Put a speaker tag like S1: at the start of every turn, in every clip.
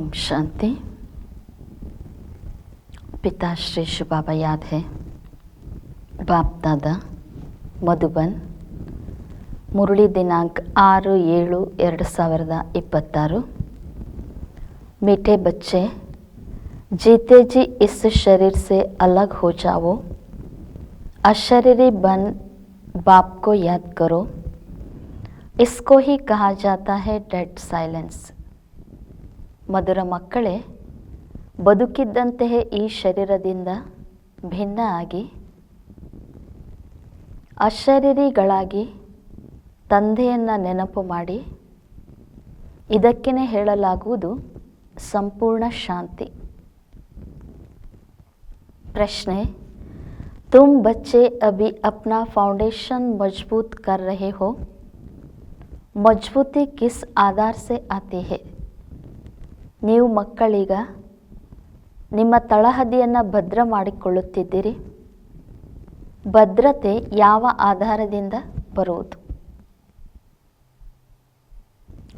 S1: ओम शांति। पिता श्री शिव बाबा याद है। बाप दादा मधुबन मुरली दिनांक 6/7/2026। मीठे बच्चे, जीते जी इस शरीर से अलग हो जाओ, अशरीरी बन बाप को याद करो। इसको ही कहा जाता है डेड साइलेंस। ಮಧುರ ಮಕ್ಕಳೇ, ಬದುಕಿದ್ದಂತೆಯೇ ಈ ಶರೀರದಿಂದ ಭಿನ್ನ ಆಗಿ ಅಶರೀರಿಗಳಾಗಿ ತಂದೆಯನ್ನು ನೆನಪು ಮಾಡಿ, ಇದಕ್ಕೇ ಹೇಳಲಾಗುವುದು ಸಂಪೂರ್ಣ ಶಾಂತಿ. ಪ್ರಶ್ನೆ, तुम बच्चे अभी अपना फाउंडेशन मजबूत कर रहे हो। मजबूती किस आधार से आती है? ನೀವು ಮಕ್ಕಳೀಗ ನಿಮ್ಮ ತಳಹದಿಯನ್ನು ಭದ್ರ ಮಾಡಿಕೊಳ್ಳುತ್ತಿದ್ದೀರಿ. ಭದ್ರತೆ ಯಾವ ಆಧಾರದಿಂದ ಬರುವುದು?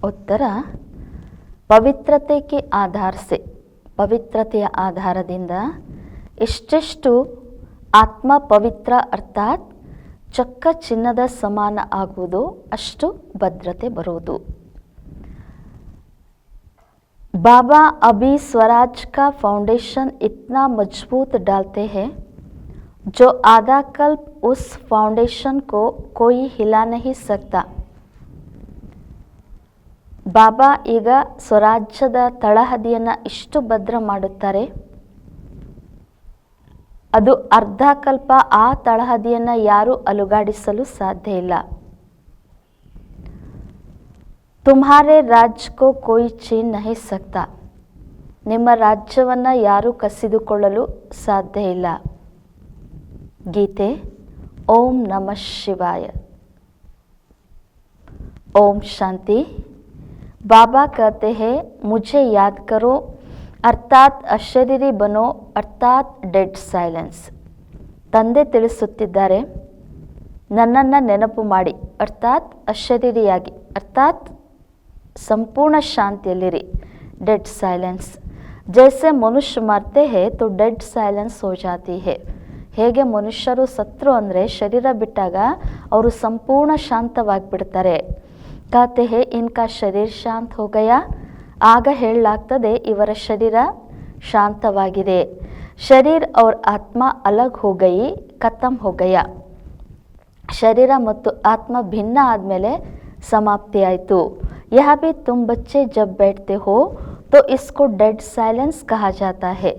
S1: ಉತ್ತರ, ಪವಿತ್ರತೆ ಆಧಾರ ಸೆ. ಪವಿತ್ರತೆಯ ಆಧಾರದಿಂದ ಎಷ್ಟೆಷ್ಟು ಆತ್ಮ ಪವಿತ್ರ ಅರ್ಥಾತ್ ಚೊಕ್ಕ ಚಿನ್ನದ ಸಮಾನ ಆಗುವುದು ಅಷ್ಟು ಭದ್ರತೆ ಬರುವುದು. बाबा अभी स्वराज का फाउंडेशन इतना मजबूत डालते हैं, जो आधा कल्प उस फाउंडेशन को कोई हिला नहीं सकता. ಬಾಬಾ ಈಗ ಸ್ವರಾಜ್ಯದ ತಳಹದಿಯನ್ನು ಇಷ್ಟು ಭದ್ರ ಮಾಡುತ್ತಾರೆ, ಅದು ಅರ್ಧ ಕಲ್ಪ ಆ ತಳಹದಿಯನ್ನು ಯಾರೂ ಅಲುಗಾಡಿಸಲು ಸಾಧ್ಯ ಇಲ್ಲ. तुम्हारे राज्य को कोई छीन नहीं सकता. ನಿಮ್ಮ ರಾಜ್ಯವನ್ನು ಯಾರೂ ಕಸಿದುಕೊಳ್ಳಲು ಸಾಧ್ಯ ಇಲ್ಲ. ಗೀತೆ ಓಂ ನಮಃ ಶಿವಾಯ. ओम शांति। बाबा कहते हैं मुझे याद करो अर्थात अशरीरी बनो अर्थात डेड साइलेंस. ತಂದೆ ತಿಳಿಸುತ್ತಿದ್ದಾರೆ, ನನ್ನನ್ನು ನೆನಪು ಮಾಡಿ ಅರ್ಥಾತ್ ಅಶರೀರಿಯಾಗಿ ಅರ್ಥಾತ್ संपूर्ण शांतियಲ್ಲಿರಿ. डेड साइलेंस जैसे मनुष्य मरते हैं तो डेड साइलेंस हो जाती है. ಹೇಗೆ ಮನುಷ್ಯರು ಸತ್ರು ಅಂದರೆ ಶರೀರ ಬಿಟ್ಟಾಗ ಅವರು ಸಂಪೂರ್ಣ ಶಾಂತವಾಗಿಬಿಡ್ತಾರೆ. कहते हैं इनका शरीर शांत हो गया. ಆಗ ಹೇಳಲಾಗ್ತದೆ ಇವರ ಶರೀರ ಶಾಂತವಾಗಿದೆ. ಶರೀರ और ಆತ್ಮ अलग हो गई, खत्म हो गया. ಶರೀರ ಮತ್ತು ಆತ್ಮ ಭಿನ್ನ ಆದಮೇಲೆ ಸಮಾಪ್ತಿ ಆಯಿತು. यह भी तुम बच्चे जब बैठते हो तो इसको डेड साइलेंस कहा जाता है.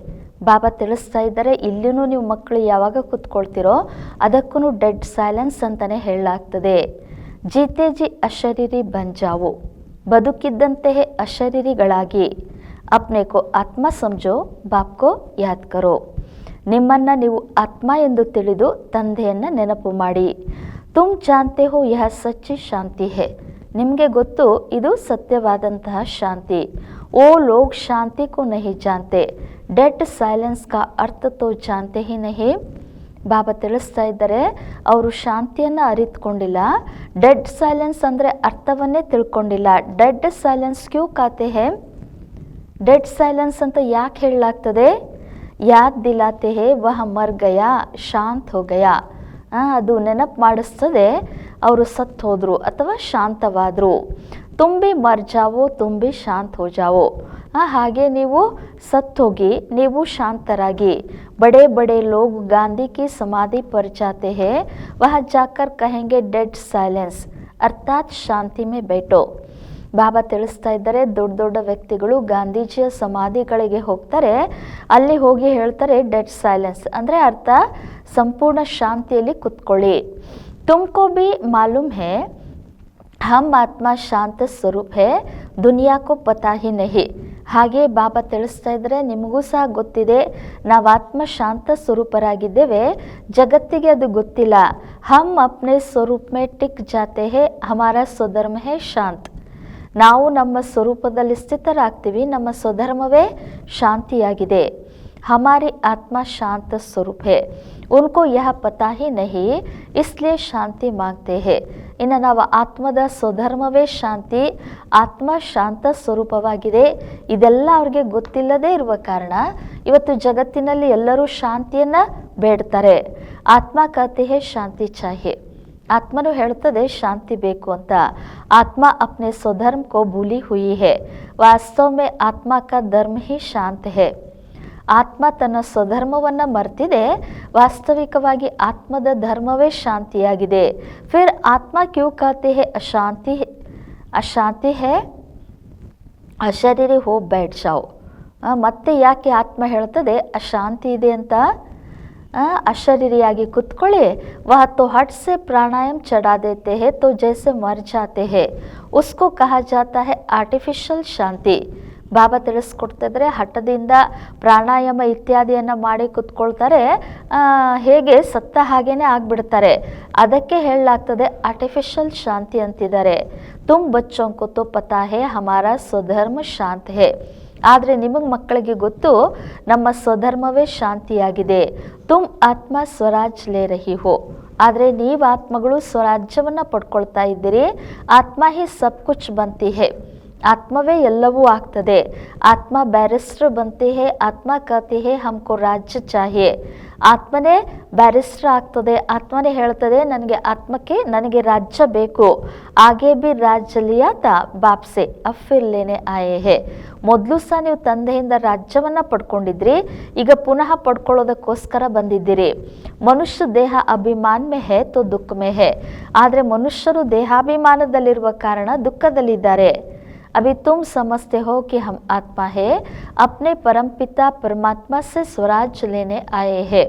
S1: ಬಾಬಾ ತಿಳಿಸ್ತಾ ಇದ್ದಾರೆ, ಇಲ್ಲಿನೂ ನೀವು ಮಕ್ಕಳು ಯಾವಾಗ ಕೂತ್ಕೊಳ್ತಿರೋ ಅದಕ್ಕೂ ಡೆಡ್ ಸೈಲೆನ್ಸ್ ಅಂತಲೇ ಹೇಳಲಾಗ್ತದೆ. ಜೀತೆ ಜಿ ಅಶರೀರಿ ಬನ್ ಜಾವೋ. ಬದುಕಿದ್ದಂತೆಯೇ ಅಶರೀರಿಗಳಾಗಿ ಅಪ್ನೆ ಕೋ ಆತ್ಮ ಸಮಜೋ, ಬಾಪ್ ಕೋ ಯಾದ್ ಕರೋ. ನಿಮ್ಮನ್ನು ನೀವು ಆತ್ಮ ಎಂದು ತಿಳಿದು ತಂದೆಯನ್ನು ನೆನಪು ಮಾಡಿ. ತುಮ್ ಜಾನ್ತೆ ಹೋ ಯಹ ಸಚ್ಚಿ ಶಾಂತಿ ಹೇ. ನಿಮಗೆ ಗೊತ್ತು ಇದು ಸತ್ಯವಾದಂತಹ ಶಾಂತಿ. ಓ ಲೋಗ್ ಶಾಂತಿ ಕೋ ನಹಿ ಜಾನ್ತೆ, ಡೆಡ್ ಸೈಲೆನ್ಸ್ ಕಾ ಅರ್ಥ ತೋ ಜಾನ್ತೆ ಹಿ ನಹಿ. ಬಾಬಾ ತಿಳಿಸ್ತಾ ಇದ್ದಾರೆ, ಅವರು ಶಾಂತಿಯನ್ನು ಅರಿತುಕೊಂಡಿಲ್ಲ, ಡೆಡ್ ಸೈಲೆನ್ಸ್ ಅಂದರೆ ಅರ್ಥವನ್ನೇ ತಿಳ್ಕೊಂಡಿಲ್ಲ. ಡೆಡ್ ಸೈಲೆನ್ಸ್ ಕ್ಯೂ ಕಾತೆ ಹೇ? ಡೆಡ್ ಸೈಲೆನ್ಸ್ ಅಂತ ಯಾಕೆ ಹೇಳಲಾಗ್ತದೆ? ಯಾದ್ ದಿಲಾತೆ ಹೇ ವಹ ಮರ್ ಗಯಾ ಶಾಂತ್ ಹೋ ಗಯಾ. ಅದು ನೆನಪು ಮಾಡಿಸ್ತದೆ ಅವರು ಸತ್ತು ಹೋದರು ಅಥವಾ ಶಾಂತವಾದರು. ತುಂಬಿ ಮರ್ ಜಾವೋ ತುಂಬಿ ಶಾಂತ ಹೋ ಜಾವೋ. ಹಾಗೆ ನೀವು ಸತ್ತೋಗಿ ನೀವು ಶಾಂತರಾಗಿ. ಬಡೆ ಬಡೆ ಲೋಗ್ ಗಾಂಧಿ ಕಿ ಸಮಾಧಿ ಪರ್ ಜಾತೆ ಹೇ, ವಹ ಜಾಕರ್ ಕಹೆಂಗೆ ಡೆಡ್ ಸೈಲೆನ್ಸ್ ಅರ್ಥಾತ್ ಶಾಂತಿ ಮೇ ಬೇಟೋ. ಬಾಬಾ ತಿಳಿಸ್ತಾ ಇದ್ದಾರೆ, ದೊಡ್ಡ ದೊಡ್ಡ ವ್ಯಕ್ತಿಗಳು ಗಾಂಧೀಜಿಯ ಸಮಾಧಿಗಳಿಗೆ ಹೋಗ್ತಾರೆ, ಅಲ್ಲಿ ಹೋಗಿ ಹೇಳ್ತಾರೆ ಡೆಡ್ ಸೈಲೆನ್ಸ್ ಅಂದರೆ ಅರ್ಥ ಸಂಪೂರ್ಣ ಶಾಂತಿಯಲ್ಲಿ ಕುತ್ಕೊಳ್ಳಿ. तुमको भी मालूम है हम आत्मा शांत स्वरूप है, दुनिया को पता ही नहीं. ಹಾಗೆ ಬಾಬಾ ತಿಳಿಸ್ತಾ ಇದ್ದರೆ, ನಿಮಗೂ ಸಹ ಗೊತ್ತಿದೆ ನಾವು ಆತ್ಮ ಶಾಂತ ಸ್ವರೂಪರಾಗಿದ್ದೇವೆ, ಜಗತ್ತಿಗೆ ಅದು ಗೊತ್ತಿಲ್ಲ. ಹಮ್ ಅಪ್ನೆ ಸ್ವರೂಪ ಮೇ ಟಿಕ್ ಜಾತೆ ಹೇ, ಹಮಾರ ಸ್ವಧರ್ಮ ಹೇ ಶಾಂತ್. ನಾವು ನಮ್ಮ ಸ್ವರೂಪದಲ್ಲಿ ಸ್ಥಿತರಾಗ್ತೀವಿ, ನಮ್ಮ ಸ್ವಧರ್ಮವೇ ಶಾಂತಿಯಾಗಿದೆ. हमारी आत्मा शांत स्वरूप है, उनको यह पता ही नहीं, इसलिए शांति मांगते हैं. ಇನ್ನು ನಾವು ಆತ್ಮದ ಸ್ವಧರ್ಮವೇ ಶಾಂತಿ, ಆತ್ಮ ಶಾಂತ ಸ್ವರೂಪವಾಗಿದೆ, ಇದೆಲ್ಲ ಅವ್ರಿಗೆ ಗೊತ್ತಿಲ್ಲದೇ ಇರುವ ಕಾರಣ ಇವತ್ತು ಜಗತ್ತಿನಲ್ಲಿ ಎಲ್ಲರೂ ಶಾಂತಿಯನ್ನು ಬೇಡ್ತಾರೆ. ಆತ್ಮ ಕಹತೆ ಹೈ ಶಾಂತಿ ಚಾಹಿಯೆ, ಆತ್ಮನು ಹೇಳ್ತದೆ ಶಾಂತಿ ಬೇಕು ಅಂತ. ಆತ್ಮ ಅಪ್ನೆ ಸ್ವಧರ್ಮ ಕೋ ಭೂಲಿ ಹುಯಿ ಹೈ, ವಾಸ್ತವ ಮೇ ಆತ್ಮ ಕಾ ಧರ್ಮ ಹಿ ಶಾಂತ ಹೈ. ಆತ್ಮ ತನ್ನ ಸ್ವಧರ್ಮವನ್ನು ಮರ್ತಿದೆ, ವಾಸ್ತವಿಕವಾಗಿ ಆತ್ಮದ ಧರ್ಮವೇ ಶಾಂತಿಯಾಗಿದೆ. ಫಿರ್ ಆತ್ಮ ಕ್ಯೂ ಕಹತೆ ಹೈ ಅಶಾಂತಿ, ಅಶಾಂತಿ ಹೈ ಅಶರೀರಿ ಹೋ बैठ जाओ. ಮತ್ತೆ ಯಾಕೆ ಆತ್ಮ ಹೇಳ್ತದೆ ಅಶಾಂತಿ ಇದೆ ಅಂತ? अशरीरियागी कुत्ಕೊಳ್ಳಿ. वह तो हट से प्राणायाम चढ़ा देते हैं तो जैसे मर जाते हैं, उसको कहा जाता है आर्टिफिशियल शांति. ಬಾಬಾ ತಿಳಿಸ್ಕೊಡ್ತಿದ್ರೆ ಹಠದಿಂದ ಪ್ರಾಣಾಯಾಮ ಇತ್ಯಾದಿಯನ್ನು ಮಾಡಿ ಕುತ್ಕೊಳ್ತಾರೆ, ಹೇಗೆ ಸತ್ತ ಹಾಗೇನೆ ಆಗಿಬಿಡ್ತಾರೆ, ಅದಕ್ಕೆ ಹೇಳಲಾಗ್ತದೆ ಆರ್ಟಿಫಿಷಿಯಲ್ ಶಾಂತಿ ಅಂತಿದ್ದಾರೆ. ತುಮ್ ಬಚ್ಚೋಂ ಕೋ ತೋ ಪತಾ ಹೇ ಹಮಾರಾ ಸ್ವಧರ್ಮ ಶಾಂತ ಹೇ, ಆದರೆ ನಿಮಗೆ ಮಕ್ಕಳಿಗೆ ಗೊತ್ತು ನಮ್ಮ ಸ್ವಧರ್ಮವೇ ಶಾಂತಿಯಾಗಿದೆ. ತುಮ್ ಆತ್ಮ ಸ್ವರಾಜ್ ಲೇ ರಹಿ ಹೋ, ಆದರೆ ನೀವು ಆತ್ಮಗಳು ಸ್ವರಾಜ್ಯವನ್ನು ಪಡ್ಕೊಳ್ತಾ ಇದ್ದೀರಿ. ಆತ್ಮ ಹಿ ಸಬ್ ಕುಚ್ ಬಂತಿ ಹೇ, ಆತ್ಮವೇ ಎಲ್ಲವೂ ಆಗ್ತದೆ. ಆತ್ಮ ಬ್ಯಾರಿಸ್ಟರ್ ಬಂತೆ ಹೇ, ಆತ್ಮ ಕಹತೆ ಹೇ ಹಮ್ಕೋ ರಾಜ್ಯ ಚಾಹಿಯೆ, ಆತ್ಮನೇ ಬ್ಯಾರಿಸ್ಟರ್ ಆಗ್ತದೆ, ಆತ್ಮನೇ ಹೇಳ್ತದೆ ನನಗೆ ರಾಜ್ಯ ಬೇಕು. ಆಗೆ ಬಿ ರಾಜ್ಯ ಲಿಯಾತ ಬಾಪ್ಸೆ ಅಫಿರ್ ಲೇನೆ ಆಯೇ ಹೇ, ಮೊದಲು ಸಹ ನೀವು ತಂದೆಯಿಂದ ರಾಜ್ಯವನ್ನು ಪಡ್ಕೊಂಡಿದ್ರಿ, ಈಗ ಪುನಃ ಪಡ್ಕೊಳ್ಳೋದಕ್ಕೋಸ್ಕರ ಬಂದಿದ್ದೀರಿ. ಮನುಷ್ಯ ದೇಹ ಅಭಿಮಾನ ಮೇ ಹೇ ತೋ ದುಃಖ ಮೇ ಹೇ, ಆದರೆ ಮನುಷ್ಯರು ದೇಹಾಭಿಮಾನದಲ್ಲಿರುವ ಕಾರಣ ದುಃಖದಲ್ಲಿದ್ದಾರೆ. अभी तुम समझते हो कि हम आत्मा है, अपने परमपिता परमात्मा से स्वराज लेने आए हैं.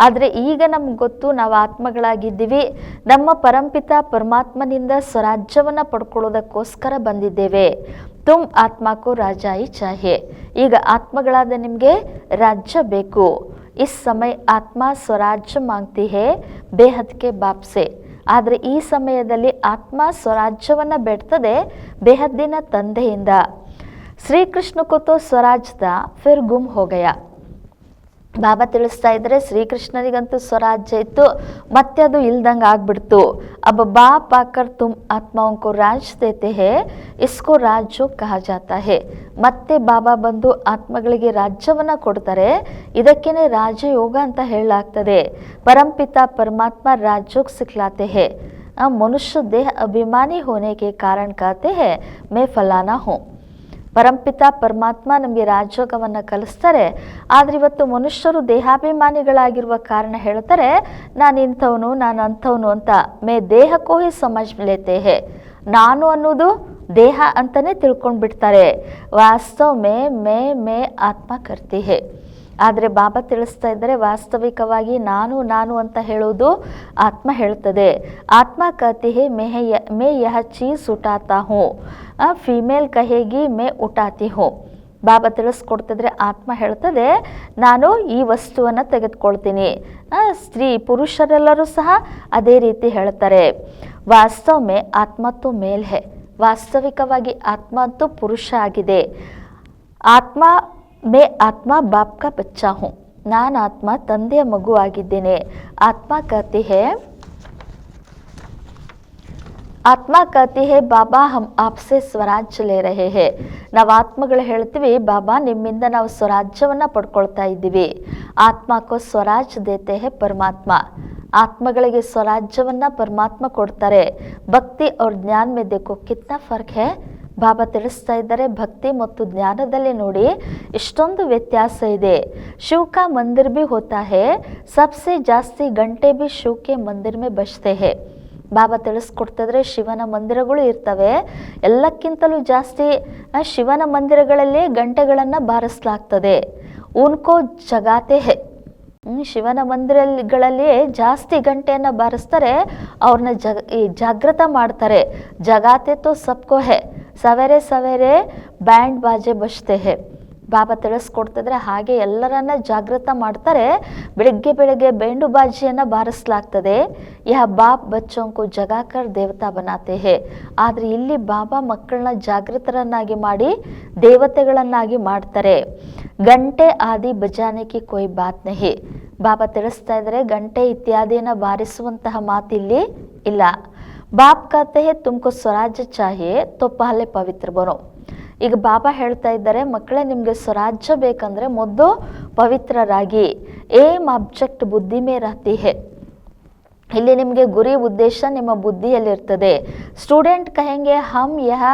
S1: ಆದರೆ ಈಗ ನಮ್ಗೆ ಗೊತ್ತು ನಾವು ಆತ್ಮಗಳಾಗಿದ್ದೀವಿ, ನಮ್ಮ ಪರಂಪಿತ ಪರಮಾತ್ಮನಿಂದ ಸ್ವರಾಜ್ಯವನ್ನು ಪಡ್ಕೊಳ್ಳೋದಕ್ಕೋಸ್ಕರ ಬಂದಿದ್ದೇವೆ. ತುಮ್ ಆತ್ಮಕ್ಕೂ ರಾಜಾಯಿ ಚಾಹಿಯೆ, ಈಗ ಆತ್ಮಗಳಾದ ನಿಮಗೆ ರಾಜ್ಯ ಬೇಕು. ಇಸ್ ಸಮಯ ಆತ್ಮ ಸ್ವರಾಜ್ಯ ಮಾಂಗ್ತಿ ಹೇ ಬೇಹದ್ ಕೆ ಬಾಪ್ ಸೆ, ಆದರೆ ಈ ಸಮಯದಲ್ಲಿ ಆತ್ಮ ಸ್ವರಾಜ್ಯವನ್ನು ಬೇಡ್ತದೆ ಬೇಹದ್ದಿನ ತಂದೆಯಿಂದ. ಶ್ರೀಕೃಷ್ಣ ಕೋ ತೋ ಸ್ವರಾಜ್ಯ ಫಿರ್ ಗುಮ್ ಹೋ ಗಯಾ, ಬಾಬಾ ತಿಳಿಸ್ತಾ ಇದ್ದಾರೆ ಶ್ರೀಕೃಷ್ಣನಿಗಂತೂ ಸ್ವರಾಜ್ಯ ಇತ್ತು, ಮತ್ತೆ ಅದು ಇಲ್ದಂಗೆ ಆಗ್ಬಿಡ್ತು. ಅಬ್ ಬಾಪ್ ಆಕರ್ ತುಮ್ ಆತ್ಮಾओं ರಾಜ್ ದೇತೆ ಹೇ, ಇಸ್ಕೋ ರಾಜ್ಯೋ ಕಹಾ ಜಾತಾ ಹೇ, ಮತ್ತೆ ಬಾಬಾ ಬಂದು ಆತ್ಮಗಳಿಗೆ ರಾಜ್ಯವನ್ನು ಕೊಡ್ತಾರೆ, ಇದಕ್ಕೇನೆ ರಾಜಯೋಗ ಅಂತ ಹೇಳಲಾಗ್ತದೆ. ಪರಂಪಿತ ಪರಮಾತ್ಮ ರಾಜ್ಯೋಗ ಸಿಖಲಾತೆ ಹೇ, ಮನುಷ್ಯ ದೇಹ ಅಭಿಮಾನಿ ಹೋನೆ ಕೆ ಕಾರಣ कहते हैं मैं फलाना हूँ. ಪರಂಪಿತ ಪರಮಾತ್ಮ ನಮಗೆ ರಾಜಯೋಗವನ್ನು ಕಲಿಸ್ತಾರೆ, ಆದರೆ ಇವತ್ತು ಮನುಷ್ಯರು ದೇಹಾಭಿಮಾನಿಗಳಾಗಿರುವ ಕಾರಣ ಹೇಳ್ತಾರೆ ನಾನು ಇಂಥವನು ನಾನು ಅಂಥವನು ಅಂತ. ಮೇ ದೇಹಕ್ಕೂ ಹಿ ಸಮಜ್ ಲೇತೆ ಹೇ, ನಾನು ಅನ್ನೋದು ದೇಹ ಅಂತಲೇ ತಿಳ್ಕೊಂಡು ಬಿಡ್ತಾರೆ. ವಾಸ್ತವ ಮೇ ಆತ್ಮ ಕರ್ತಿ ಹೇ, ಆದರೆ ಬಾಬಾ ತಿಳಿಸ್ತಾ ಇದ್ದಾರೆ ವಾಸ್ತವಿಕವಾಗಿ ನಾನು ನಾನು ಅಂತ ಹೇಳೋದು ಆತ್ಮ ಹೇಳ್ತದೆ. ಆತ್ಮ ಕಹತಿ ಹೇ ಮೇ ಯಹ ಚೀಸ್ ಉಟಾತಾ ಹೂ, ಫೀಮೇಲ್ ಕಹೇಗಿ ಮೇ ಉಟಾತಿ ಹೂ. ಬಾಬಾ ತಿಳಿಸ್ಕೊಡ್ತಿದ್ರೆ ಆತ್ಮ ಹೇಳ್ತದೆ ನಾನು ಈ ವಸ್ತುವನ್ನು ತೆಗೆದುಕೊಳ್ತೀನಿ. ಸ್ತ್ರೀ ಪುರುಷರೆಲ್ಲರೂ ಸಹ ಅದೇ ರೀತಿ ಹೇಳ್ತಾರೆ. ವಾಸ್ತವ ಮೇ ಆತ್ಮ ತು ಮೇಲ್ ಹೇ, ವಾಸ್ತವಿಕವಾಗಿ ಆತ್ಮ ಅಂತೂ ಪುರುಷ ಆಗಿದೆ. ಆತ್ಮ ಮೇ ಆತ್ಮ ಬಾಪ್ ಕಾ ಬಚ್ಚಾ ಹೂँ, ನಾನು ಆತ್ಮ ತಂದೆಯ ಮಗು ಆಗಿದ್ದೇನೆ. ಆತ್ಮ ಕಹತಿ ಹೇ ಆತ್ಮ ಕಹತಿ ಹೇ ಬಾಬಾ ಹಮ್ ಆಪ್ಸೆ ಸ್ವರಾಜ್ಯ ಲೇ ರಹೆ ಹೇ, ನಾವು ಆತ್ಮಗಳು ಹೇಳ್ತೀವಿ ಬಾಬಾ ನಿಮ್ಮಿಂದ ನಾವು ಸ್ವರಾಜ್ಯವನ್ನು ಪಡ್ಕೊಳ್ತಾ ಇದ್ದೀವಿ. ಆತ್ಮಕ್ಕೋ ಸ್ವರಾಜ್ ದೇತೆ ಹೇ ಪರಮಾತ್ಮ, ಆತ್ಮಗಳಿಗೆ ಸ್ವರಾಜ್ಯವನ್ನು ಪರಮಾತ್ಮ ಕೊಡ್ತಾರೆ. ಭಕ್ತಿ ಅವ್ರ ಜ್ಞಾನ ಮೇ ದೇಖೋ ಕಿತ್ನಾ ಫರ್ಕ್ ಹೇ, ಬಾಬಾ ತಿಳಿಸ್ತಾ ಇದ್ದಾರೆ ಭಕ್ತಿ ಮತ್ತು ಜ್ಞಾನದಲ್ಲಿ ನೋಡಿ ಎಷ್ಟೊಂದು ವ್ಯತ್ಯಾಸ ಇದೆ. ಶಿವ್ ಕಾ ಮಂದಿರ್ ಭಿ ಹೋತಾ ಹೇ, ಸಬ್ಸೆ ಜಾಸ್ತಿ ಗಂಟೆ ಭಿ ಶಿವ್ ಕೆ ಮಂದಿರ್ ಮೇ ಬಜ್ತೆ ಹೇ. ಬಾಬಾ ತಿಳಿಸ್ಕೊಡ್ತಿದ್ರೆ ಶಿವನ ಮಂದಿರಗಳು ಇರ್ತವೆ, ಎಲ್ಲಕ್ಕಿಂತಲೂ ಜಾಸ್ತಿ ಶಿವನ ಮಂದಿರಗಳಲ್ಲಿ ಗಂಟೆಗಳನ್ನು ಬಾರಿಸಲಾಗ್ತದೆ. ಉನ್ಕೋ ಜಗಾತೆ ಹೇ, ಶಿವನ ಮಂದಿರಗಳಲ್ಲಿ ಜಾಸ್ತಿ ಗಂಟೆಯನ್ನು ಬಾರಿಸ್ತಾರೆ, ಅವ್ರನ್ನ ಜಾಗೃತ ಮಾಡ್ತಾರೆ. ಜಗಾತೆ ತೋ ಸಬ್ಕೋ ಹೇ, ಸವೇರೆ ಸವೇರೆ ಬ್ಯಾಂಡ್ ಬಾಜೆ ಬಜ್ತೆ ಹೇ. ಬಾಬಾ ತಿಳಿಸ್ಕೊಡ್ತಿದ್ರೆ ಹಾಗೆ ಎಲ್ಲರನ್ನ ಜಾಗೃತ ಮಾಡ್ತಾರೆ. ಬೆಳಗ್ಗೆ ಬೆಳಗ್ಗೆ ಬೇಂಡು ಬಾಜಿಯನ್ನು ಬಾರಿಸಲಾಗ್ತದೆ. ಯಹ ಬಾಪ್ ಬಚ್ಚೋಂಕು ಜಗಾಕರ್ ದೇವತಾ ಬನಾತೆ ಹೇ, ಆದರೆ ಇಲ್ಲಿ ಬಾಬಾ ಮಕ್ಕಳನ್ನ ಜಾಗೃತರನ್ನಾಗಿ ಮಾಡಿ ದೇವತೆಗಳನ್ನಾಗಿ ಮಾಡ್ತಾರೆ. ಗಂಟೆ ಆದಿ ಬಜಾನೆ ಕಿ ಕೋಯಿ ಬಾತ್ ನಹಿ. ಬಾಬಾ ತಿಳಿಸ್ತಾ ಇದ್ದಾರೆ, ಗಂಟೆ ಇತ್ಯಾದಿಯನ್ನು ಬಾರಿಸುವಂತಹ ಮಾತಿಲ್ಲಿ ಇಲ್ಲ. ಬಾಪ್ ಕಹತೆ ಹೇ ತುಮಕೋ ಸ್ವರಾಜ್ಯ ಚಾಹಿಯೇ ತೋ ಪಹಲೆ ಪವಿತ್ರ ಬನೋ. ಈಗ ಬಾಬಾ ಹೇಳ್ತಾ ಇದ್ದಾರೆ, ಮಕ್ಕಳೇ ನಿಮಗೆ ಸ್ವರಾಜ್ಯ ಬೇಕಂದ್ರೆ ಮೊದಲು ಪವಿತ್ರರಾಗಿ. ಏಮ್ ಆಬ್ಜೆಕ್ಟ್ ಬುದ್ಧಿ ಮೇ ರಹತಿ ಹೇ. ಇಲ್ಲಿ ನಿಮಗೆ ಗುರಿ ಉದ್ದೇಶ ನಿಮ್ಮ ಬುದ್ಧಿಯಲ್ಲಿರ್ತದೆ. ಸ್ಟೂಡೆಂಟ್ ಕಹೆಂಗೆ ಹಮ್ ಯಹ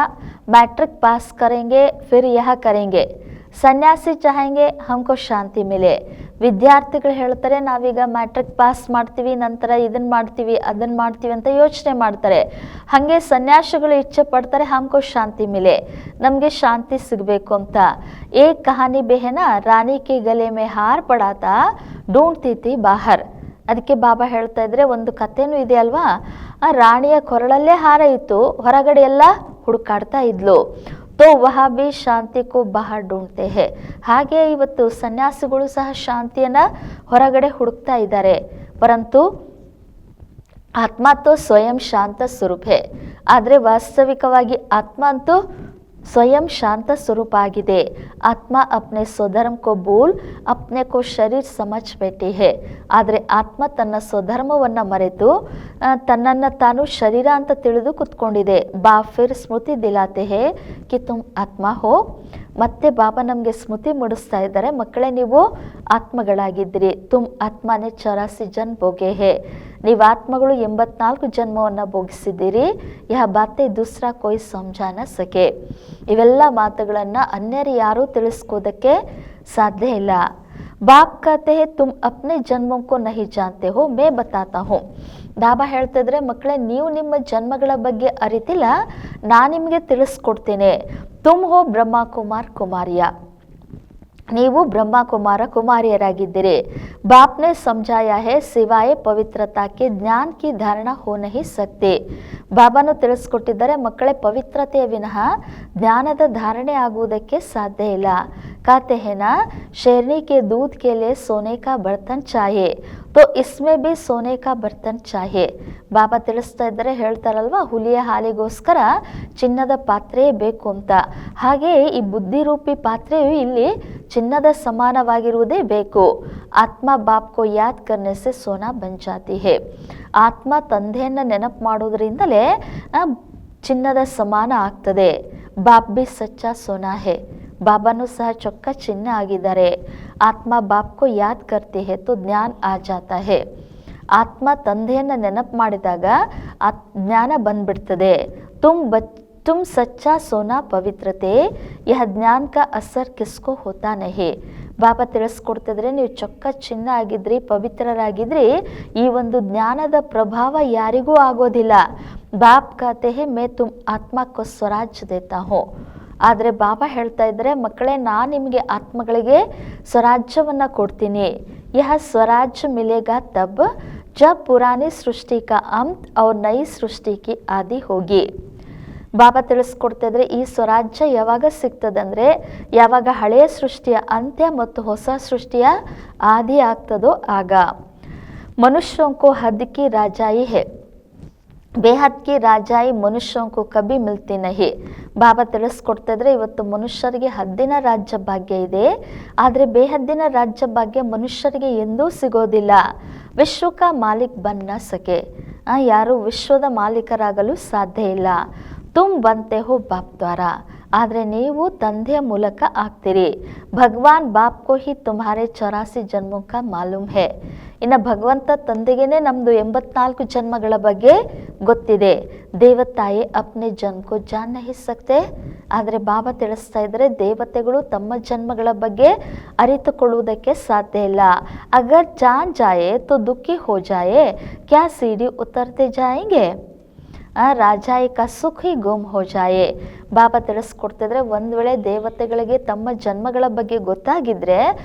S1: मैट्रिक पास करेंगे फिर यह करेंगे. ಸನ್ಯಾಸಿ ಚಾಹೆಂಗೆ ಹಮ್ಕೋ ಶಾಂತಿ ಮಿಲೆ. ವಿದ್ಯಾರ್ಥಿಗಳು ಹೇಳ್ತಾರೆ ನಾವೀಗ ಮ್ಯಾಟ್ರಿಕ್ ಪಾಸ್ ಮಾಡ್ತೀವಿ, ನಂತರ ಇದನ್ನು ಮಾಡ್ತೀವಿ ಅದನ್ನು ಮಾಡ್ತೀವಿ ಅಂತ ಯೋಚನೆ ಮಾಡ್ತಾರೆ. ಹಾಗೆ ಸನ್ಯಾಸಿಗಳು ಇಚ್ಛೆ ಪಡ್ತಾರೆ ಹಮ್ಕೋ ಶಾಂತಿ ಮಿಲೆ, ನಮಗೆ ಶಾಂತಿ ಸಿಗಬೇಕು ಅಂತ. ಏಕ್ ಕಹಾನಿ ಬೆಹೆನ ರಾಣಿ ಕೆ ಗಲೆ ಮೇ ಹಾರ್ ಪಡಾತಾ ಢೂಂಢ್ತಿ ಥಿ ಬಾಹರ್. ಅದಕ್ಕೆ ಬಾಬಾ ಹೇಳ್ತಾ ಇದ್ರೆ ಒಂದು ಕಥೆನೂ ಇದೆ ಅಲ್ವಾ, ಆ ರಾಣಿಯ ಕೊರಳಲ್ಲೇ ಹಾರ ಇತ್ತು, ಹೊರಗಡೆ ಎಲ್ಲ ಹುಡುಕಾಡ್ತಾ ಇದ್ಲು. ತೋ ವಹ ಬಿ ಶಾಂತಿ ಕೋ ಬಾಹರ್ ಢೂಂಢತೆ ಹೇ. ಹಾಗೆ ಇವತ್ತು ಸನ್ಯಾಸಿಗಳು ಸಹ ಶಾಂತಿಯನ್ನ ಹೊರಗಡೆ ಹುಡುಕ್ತಾ ಇದ್ದಾರೆ. ಪರಂತು ಆತ್ಮ ತೋ ಸ್ವಯಂ ಶಾಂತ ಸ್ವರೂಪ ಹೇ. ಆದರೆ ವಾಸ್ತವಿಕವಾಗಿ ಆತ್ಮ ಅಂತೂ ಸ್ವಯಂ ಶಾಂತ ಸ್ವರೂಪ ಆಗಿದೆ. ಆತ್ಮ ಅಪ್ನೆ ಸ್ವಧರ್ಮ ಕೋ ಭೂಲ್ ಅಪ್ನೆ ಕೋ ಶರೀರ್ ಸಮಜ್ ಬೇಟಿ ಹೇ. ಆದರೆ ಆತ್ಮ ತನ್ನ ಸ್ವಧರ್ಮವನ್ನು ಮರೆತು ತನ್ನನ್ನು ತಾನು ಶರೀರ ಅಂತ ತಿಳಿದು ಕುತ್ಕೊಂಡಿದೆ. ಬಾ ಫಿರ್ ಸ್ಮೃತಿ ದಿಲಾತೆ ಹೇ ಕಿ ತುಮ್ ಆತ್ಮ ಹೋ. ಮತ್ತೆ ಬಾಬಾ ನಮಗೆ ಸ್ಮೃತಿ ಮೂಡಿಸ್ತಾ ಇದ್ದಾರೆ, ಮಕ್ಕಳೇ ನೀವು ಆತ್ಮಗಳಾಗಿದ್ದೀರಿ. ತುಮ್ ಆತ್ಮನೇ 84 ಜನ್ಮ ಭೋಗೆ ಹೇ. ನೀವು ಆತ್ಮಗಳು 84 ಜನ್ಮವನ್ನು ಭೋಗಿಸಿದ್ದೀರಿ. ಯಹ ಬಾತೆ ದೂಸರಾ ಕೋಯಿ ಸಮಜಾ ನ ಸಕೆ. ಇವೆಲ್ಲ ಮಾತುಗಳನ್ನು ಅನ್ಯರು ಯಾರೂ ತಿಳಿಸ್ಕೋದಕ್ಕೆ ಸಾಧ್ಯ ಇಲ್ಲ. ಬಾಪ್ ಕಹತೆ ಹೇ ತುಮ್ ಅಪ್ನೆ ಜನ್ಮೋಂ ಕೋ ನಹಿ ಜಾನ್ತೆ ಹೋ, ಮೇ ಬತಾತಾ ಹೂಂ. ಬಾಬಾ ಹೇಳ್ತಿದ್ರೆ, ಮಕ್ಕಳೇ ನೀವು ನಿಮ್ಮ ಜನ್ಮಗಳ ಬಗ್ಗೆ ಅರಿತಿಲ್ಲ, ನಾನು ನಿಮಗೆ ತಿಳಿಸ್ಕೊಡ್ತೇನೆ. ತುಮ್ ಹೋ ಬ್ರಹ್ಮ ಕುಮಾರ್ ಕುಮಾರಿಯ. ನೀವು ಬ್ರಹ್ಮ ಕುಮಾರ ಕುಮಾರಿಯರಾಗಿದ್ದೀರಿ. ಬಾಪ್ನೆ ಸಮಜಾಯ ಹೇ ಸಿವಾಯೆ ಪವಿತ್ರತಾಕ್ಕೆ ಜ್ಞಾನ ಕಿ ಧಾರಣ ಹೋ ನಹಿ ಸಕ್ತಿ. ಬಾಬಾನು ತಿಳಿಸ್ಕೊಟ್ಟಿದ್ದಾರೆ, ಮಕ್ಕಳೇ ಪವಿತ್ರತೆಯ ವಿನಃ ಜ್ಞಾನದ ಧಾರಣೆ ಆಗುವುದಕ್ಕೆ ಸಾಧ್ಯ ಇಲ್ಲ. कहते हैं ना शेरनी के दूध के लिए सोने का बर्तन चाहिए, तो इसमें भी सोने का बर्तन चाहिए. ಬಾಬಾ ತಿಳಿಸ್ತಾ ಇದ್ದಾರೆ, ಹೇಳ್ತಾರಲ್ವಾ, ಹುಲಿಯ ಹಾಲಿಗೋಸ್ಕರ ಚಿನ್ನದ ಪಾತ್ರೆಯೇ ಬೇಕು ಅಂತ. ಹಾಗೆ ಈ ಬುದ್ಧಿರೂಪಿ ಪಾತ್ರೆಯು ಇಲ್ಲಿ ಚಿನ್ನದ ಸಮಾನವಾಗಿರುವುದೇ ಬೇಕು. ಆತ್ಮ ಬಾಪ್ ಕೋ ಯಾದ್ ಕರ್ನೆ ಸೆ ಸೋನಾ ಬನ್ ಜಾತಿ ಹೇ. ಆತ್ಮ ತಂದೆಯನ್ನು ನೆನಪು ಮಾಡೋದ್ರಿಂದಲೇ ಚಿನ್ನದ ಸಮಾನ ಆಗ್ತದೆ. ಬಾಪ್ ಬಿ ಸಚ್ಚಾ ಸೋನಾ ಹೇ. ಬಾಬಾನು ಸಹ ಚೊಕ್ಕ ಚಿನ್ನ ಆಗಿದ್ದಾರೆ. ಆತ್ಮ ಬಾಪ್ ಕೋ ಯಾದ್ ಕರ್ತಿ ಹೇ ತೋ ಜ್ಞಾನ ಆ ಜಾತಾ ಹೇ. ಆತ್ಮ ತಂದೆಯನ್ನು ನೆನಪು ಮಾಡಿದಾಗ ಜ್ಞಾನ ಬಂದ್ಬಿಡ್ತದೆ. ತುಮ್ ಸಚ್ಚಾ ಸೋನಾ ಪವಿತ್ರತೆ ಯಹ ಜ್ಞಾನ ಕಾ ಅಸರ್ ಕಿಸ್ಕೋ ಹೋತಾ ನಹಿ. ಬಾಬಾ ತಿಳಿಸ್ಕೊಡ್ತಿದ್ರೆ, ನೀವು ಚೊಕ್ಕ ಚಿನ್ನ ಆಗಿದ್ರಿ, ಪವಿತ್ರರಾಗಿದ್ರಿ, ಈ ಒಂದು ಜ್ಞಾನದ ಪ್ರಭಾವ ಯಾರಿಗೂ ಆಗೋದಿಲ್ಲ. ಬಾಪ್ ಕಹತೆ ಹೇ ಮೇ ತುಮ್ ಆತ್ಮ ಕೋ ಸ್ವರಾಜ್ಯ ದೇತಾ ಹೋ. ಆದರೆ ಬಾಬಾ ಹೇಳ್ತಾ ಇದ್ದಾರೆ, ಮಕ್ಕಳೇ ನಾನು ನಿಮಗೆ ಆತ್ಮಗಳಿಗೆ ಸ್ವರಾಜ್ಯವನ್ನು ಕೊಡ್ತೀನಿ. ಯಹ ಸ್ವರಾಜ್ಯ ಮಿಲೇಗಾ ತಬ್ ಜಬ್ ಪುರಾನಿ ಸೃಷ್ಟಿ ಕಾ ಅಂತ್ ಔರ್ ನೈ ಸೃಷ್ಟಿ ಕಿ ಆದಿ ಹೋಗಿ. ಬಾಬಾ ತಿಳಿಸ್ಕೊಡ್ತಿದ್ರೆ, ಈ ಸ್ವರಾಜ್ಯ ಯಾವಾಗ ಸಿಗ್ತದಂದ್ರೆ ಯಾವಾಗ ಹಳೆಯ ಸೃಷ್ಟಿಯ ಅಂತ್ಯ ಮತ್ತು ಹೊಸ ಸೃಷ್ಟಿಯ ಆದಿ ಆಗ್ತದೋ ಆಗ. ಮನುಷ್ಯಂಕೋ ಹದ್ ಕಿ ರಾಜಾಯಿ ಹೇ, ಬೇಹದ್ ಕಿ ರಾಜಾಯಿ ಮನುಷ್ಯಂಕೋ ಕಬಿ ಮಿಲ್ತಿ ನಹಿ. ಬಾಬಾ ತಿಳಿಸ್ಕೊಡ್ತಿದ್ರೆ, ಇವತ್ತು ಮನುಷ್ಯರಿಗೆ ಹದ್ದಿನ ರಾಜ್ಯ ಭಾಗ್ಯ ಇದೆ, ಆದರೆ ಬೇಹದ್ದಿನ ರಾಜ್ಯ ಭಾಗ್ಯ ಮನುಷ್ಯರಿಗೆ ಎಂದೂ ಸಿಗೋದಿಲ್ಲ. ವಿಶ್ವಕ ಮಾಲಿಕ್ ಬನ್ನ ಸಕೆ. ಯಾರು ವಿಶ್ವದ ಮಾಲೀಕರಾಗಲು ಸಾಧ್ಯ ಇಲ್ಲ. ತುಮ್ ಬಂತೆ ಹೋ ಬಾಪ್ ದ್ವಾರ. ಆದರೆ ನೀವು ತಂದೆಯ ಮೂಲಕ ಆಗ್ತೀರಿ. ಭಗವಾನ್ ಬಾಪ್ ಕೋ ಹಿ ತುಮ್ಹಾರೆ 84 ಜನ್ಮೋಂ ಕಾ ಮಾಲೂಮ್ ಹೇ. ಇನ್ನು ಭಗವಂತ ತಂದೆಗೇನೆ ನಮ್ಮದು 84 ಜನ್ಮಗಳ ಬಗ್ಗೆ ಗೊತ್ತಿದೆ. ದೇವತಾಯೇ ಅಪ್ನೆ ಜನ್ಮ ಕೋ ಜಾನ್ ನಹಿ ಸಕ್ತೆ. ಆದರೆ ಬಾಬಾ ತಿಳಿಸ್ತಾ ಇದ್ದಾರೆ, ದೇವತೆಗಳು ತಮ್ಮ ಜನ್ಮಗಳ ಬಗ್ಗೆ ಅರಿತುಕೊಳ್ಳುವುದಕ್ಕೆ ಸಾಧ್ಯ ಇಲ್ಲ. ಅಗರ್ ಜಾನ್ ಜಾಯೆ ತೋ ದುಃಖಿ ಹೋ ಜಾಯೆ, ಕ್ಯಾ ಸೀಡಿ ಉತ್ತರ್ತೆ ಜಾಯೆಂಗೆ. ರಾಜಾಯಿ ಕಾ ಸುಖ ಹಿ ಗುಮ್ ಹೋ ಜಾಯೆ. ಬಾಬಾ ತಿಳಿಸ್ಕೊಡ್ತಿದ್ರೆ, ಒಂದು ವೇಳೆ ದೇವತೆಗಳಿಗೆ ತಮ್ಮ ಜನ್ಮಗಳ ಬಗ್ಗೆ ಗೊತ್ತಾಗಿದ್ರೆ